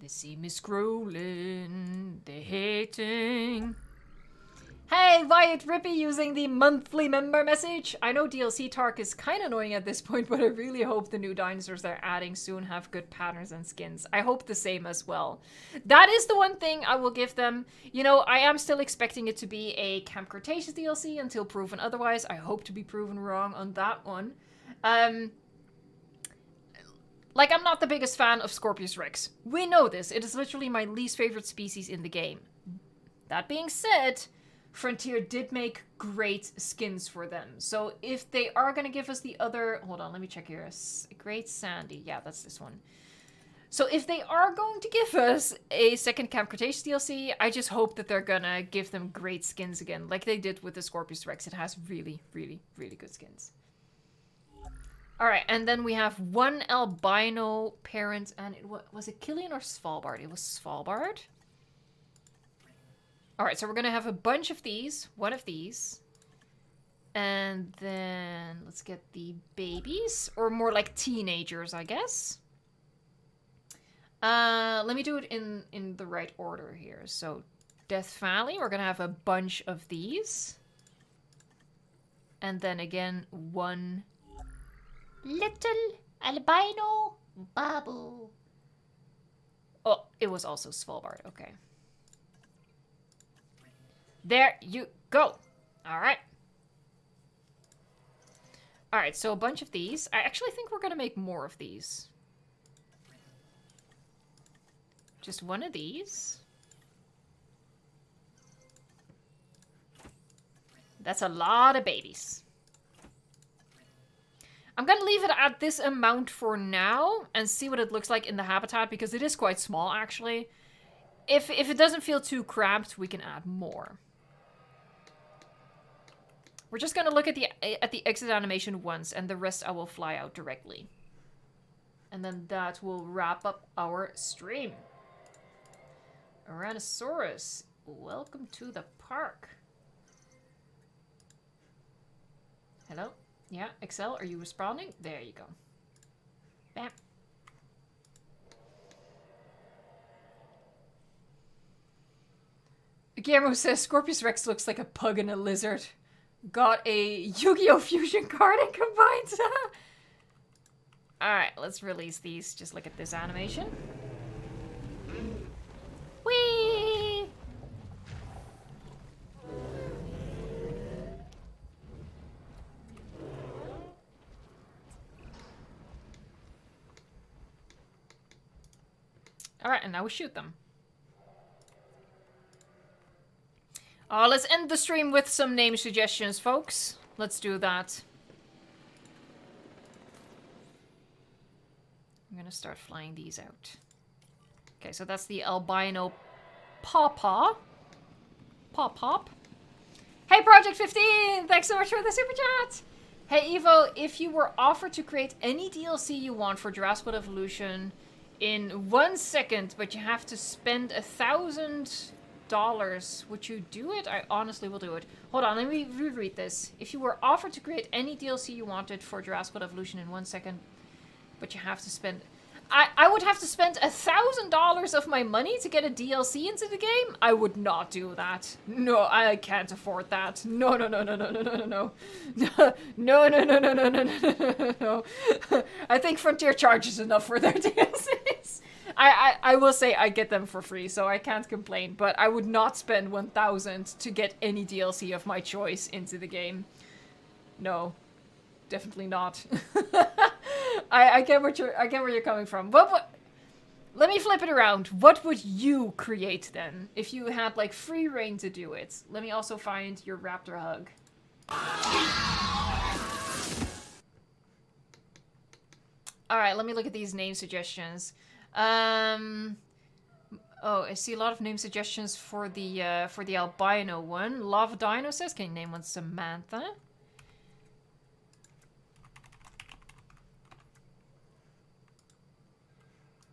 They see me scrolling, they're hating. Hey, Wyatt Rippy using the monthly member message. I know DLC Tark is kind of annoying at this point, but I really hope the new dinosaurs they're adding soon have good patterns and skins. I hope the same as well. That is the one thing I will give them. You know, I am still expecting it to be a Camp Cretaceous DLC until proven otherwise. I hope to be proven wrong on that one. Like, I'm not the biggest fan of Scorpius Rex. We know this. It is literally my least favorite species in the game. That being said, Frontier did make great skins for them. So if they are going to give us the other... Hold on, let me check here. Great Sandy. Yeah, that's this one. So if they are going to give us a second Camp Cretaceous DLC, I just hope that they're going to give them great skins again. Like they did with the Scorpius Rex. It has really, really, really good skins. Alright, and then we have one albino parent. And was it Killian or Svalbard? It was Svalbard. Alright, so we're going to have a bunch of these. One of these. And then let's get the babies. Or more like teenagers, I guess. Let me do it in the right order here. So, Death Valley, we're going to have a bunch of these. And then again, one little albino babu. Oh, it was also Svalbard. Okay. There you go. Alright. Alright, so a bunch of these. I actually think we're going to make more of these. Just one of these. That's a lot of babies. I'm going to leave it at this amount for now and see what it looks like in the habitat because it is quite small actually. If it doesn't feel too cramped, we can add more. We're just going to look at the exit animation once, and the rest I will fly out directly. And then that will wrap up our stream. Tyrannosaurus, welcome to the park. Hello? Yeah, Excel, are you responding? There you go. Bam. Guillermo says Scorpius Rex looks like a pug and a lizard. Got a Yu-Gi-Oh! Fusion card and combined. Alright, let's release these. Just look at this animation. Whee! Alright, and now we shoot them. Let's end the stream with some name suggestions, folks. Let's do that. I'm gonna start flying these out. Okay, so that's the albino Pawpaw. Pop. Hey, Project 15! Thanks so much for the super chat! Hey, Evo, if you were offered to create any DLC you want for Jurassic World Evolution in 1 second, but you have to spend $1,000... would you do it? I honestly will do it. Hold on, let me reread this. If you were offered to create any DLC you wanted for Jurassic World Evolution in 1 second, but you have to spend... I would have to spend $1,000 of my money to get a DLC into the game? I would not do that. No, I can't afford that. No. No. No. I think Frontier charges enough for their DLCs. I will say I get them for free, so I can't complain, but I would not spend $1,000 to get any DLC of my choice into the game. No. Definitely not. I get where you're coming from. What let me flip it around. What would you create then if you had like free reign to do it? Let me also find your raptor hug. All right, let me look at these name suggestions. Oh, I see a lot of name suggestions for the albino one. Lava Dino says, can you name one Samantha?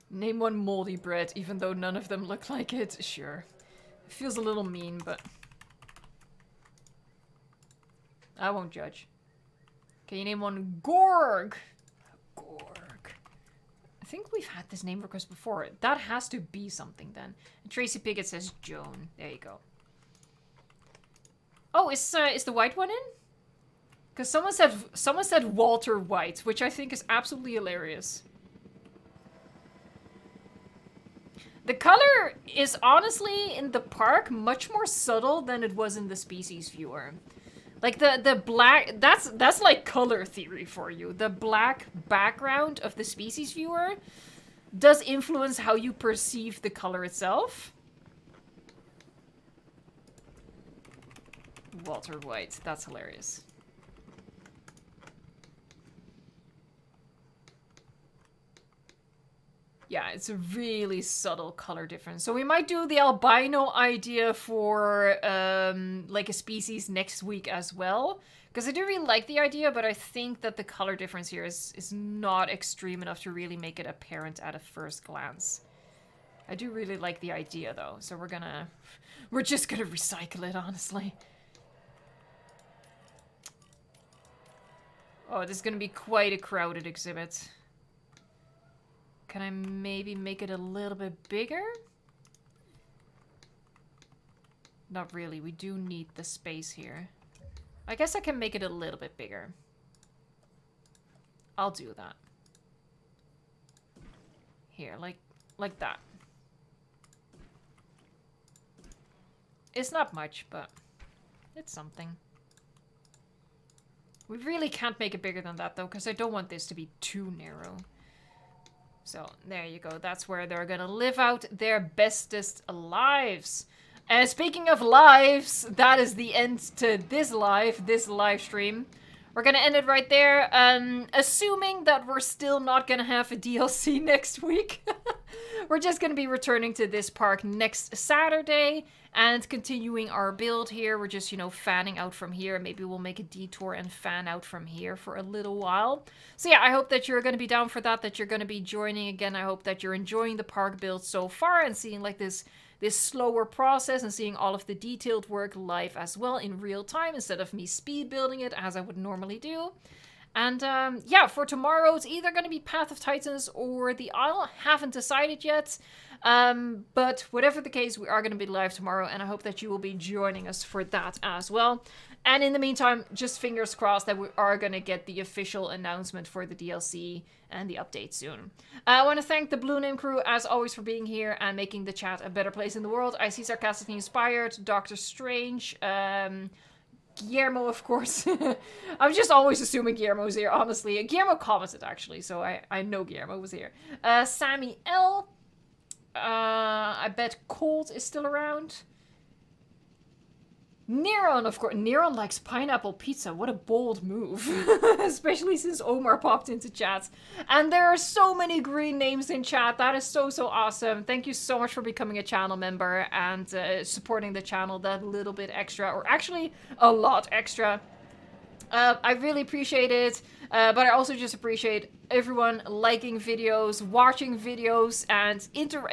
Name one moldy bread, even though none of them look like it. Sure. It feels a little mean, but... I won't judge. Can you name one Gorg? Gorg. I think we've had this name request before. That has to be something then. And Tracy Pickett says Joan. There you go. Oh, is the white one in? Because someone said Walter White, which I think is absolutely hilarious. The color is honestly in the park much more subtle than it was in the species viewer. Like the black, that's like color theory for you. The black background of the species viewer does influence how you perceive the color itself. Walter White, that's hilarious. Yeah, it's a really subtle color difference. So we might do the albino idea for like a species next week as well. Because I do really like the idea, but I think that the color difference here is not extreme enough to really make it apparent at a first glance. I do really like the idea though, so we're just gonna recycle it, honestly. Oh, this is gonna be quite a crowded exhibit. Can I maybe make it a little bit bigger? Not really. We do need the space here. I guess I can make it a little bit bigger. I'll do that. Here, like that. It's not much, but it's something. We really can't make it bigger than that, though, because I don't want this to be too narrow. So, there you go. That's where they're gonna live out their bestest lives. And speaking of lives, that is the end to this live stream. We're gonna end it right there, assuming that we're still not gonna have a DLC next week. We're just gonna be returning to this park next Saturday and continuing our build here. We're just, you know, fanning out from here. Maybe we'll make a detour and fan out from here for a little while. So yeah, I hope that you're gonna be down for that you're gonna be joining again. I hope that you're enjoying the park build so far and seeing like this slower process and seeing all of the detailed work live as well in real time instead of me speed building it as I would normally do. And yeah, for tomorrow it's either going to be Path of Titans or The Isle. Haven't decided yet. But whatever the case, we are going to be live tomorrow and I hope that you will be joining us for that as well. And in the meantime, just fingers crossed that we are going to get the official announcement for the DLC and the update soon. I want to thank the Blue Name crew, as always, for being here and making the chat a better place in the world. I see Sarcastically Inspired, Doctor Strange, Guillermo, of course. I'm just always assuming Guillermo's here, honestly. Guillermo commented, actually, so I know Guillermo was here. Sammy L. I bet Colt is still around. Neron, of course. Neron likes pineapple pizza. What a bold move. Especially since Omar popped into chat. And there are so many green names in chat. That is so awesome. Thank you so much for becoming a channel member and supporting the channel that little bit extra. Or actually, a lot extra. I really appreciate it. But I also just appreciate everyone liking videos, watching videos, and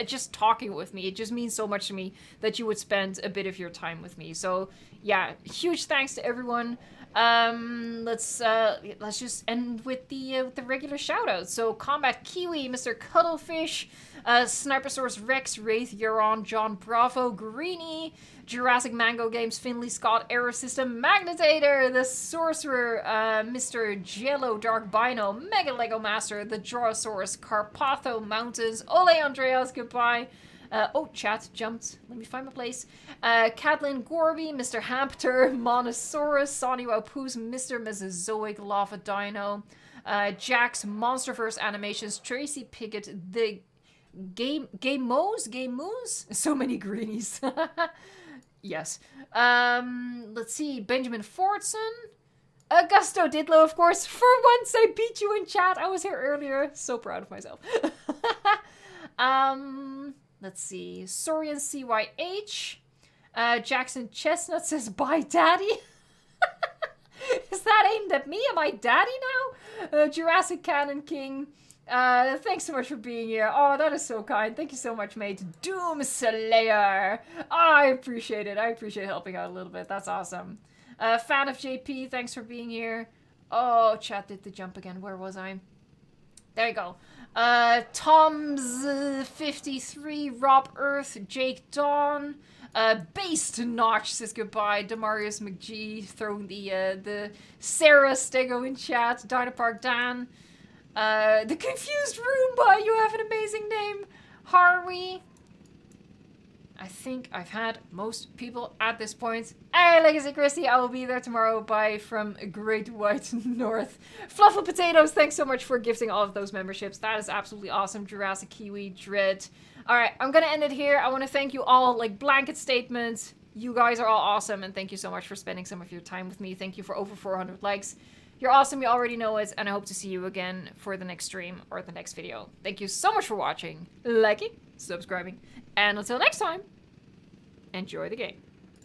just talking with me. It just means so much to me that you would spend a bit of your time with me. So yeah, huge thanks to everyone. Let's just end with the regular shoutouts. So Combat Kiwi, Mr. Cuddlefish, Snipersaurus Rex, Wraith, Euron, John Bravo, Greeny, Jurassic Mango Games, Finley Scott, Error System, Magnetator, The Sorcerer, Mr. Jello, Dark Bino, Mega Lego Master, The Jorosaurus, Carpatho Mountains, Ole Andreas, goodbye. Oh, chat jumped. Let me find my place. Kathleen Gorby, Mr. Hampter, Monosaurus, Sonny Wapoos, Mr. Mesozoic, Lava Dino, Jax, Monsterverse Animations, Tracy Pickett, the Game Moose? So many greenies. Yes. Let's see. Benjamin Fortson. Augusto Didlow, of course. For once I beat you in chat. I was here earlier. So proud of myself. Let's see. Sorian CYH. Jackson Chestnut says, bye, daddy. Is that aimed at me? Am I daddy now? Jurassic Cannon King. Thanks so much for being here. Oh, that is so kind. Thank you so much, mate. Doom Slayer. I appreciate it. I appreciate helping out a little bit. That's awesome. Fan of JP, thanks for being here. Oh, chat did the jump again. Where was I? There you go. Tom's53, Rob Earth, Jake Dawn, Based Notch says goodbye. Demarius McGee throwing the Sarah Stego in chat. Dino Park Dan. The Confused Roomba, you have an amazing name. Harvey. I think I've had most people at this point. Hey, Legacy Christy, I will be there tomorrow. Bye from Great White North. Fluffle Potatoes, thanks so much for gifting all of those memberships. That is absolutely awesome. Jurassic Kiwi, Dread. Alright, I'm gonna end it here. I want to thank you all, like, blanket statements. You guys are all awesome, and thank you so much for spending some of your time with me. Thank you for over 400 likes. You're awesome, you already know it, and I hope to see you again for the next stream or the next video. Thank you so much for watching, liking, subscribing, and until next time, enjoy the game.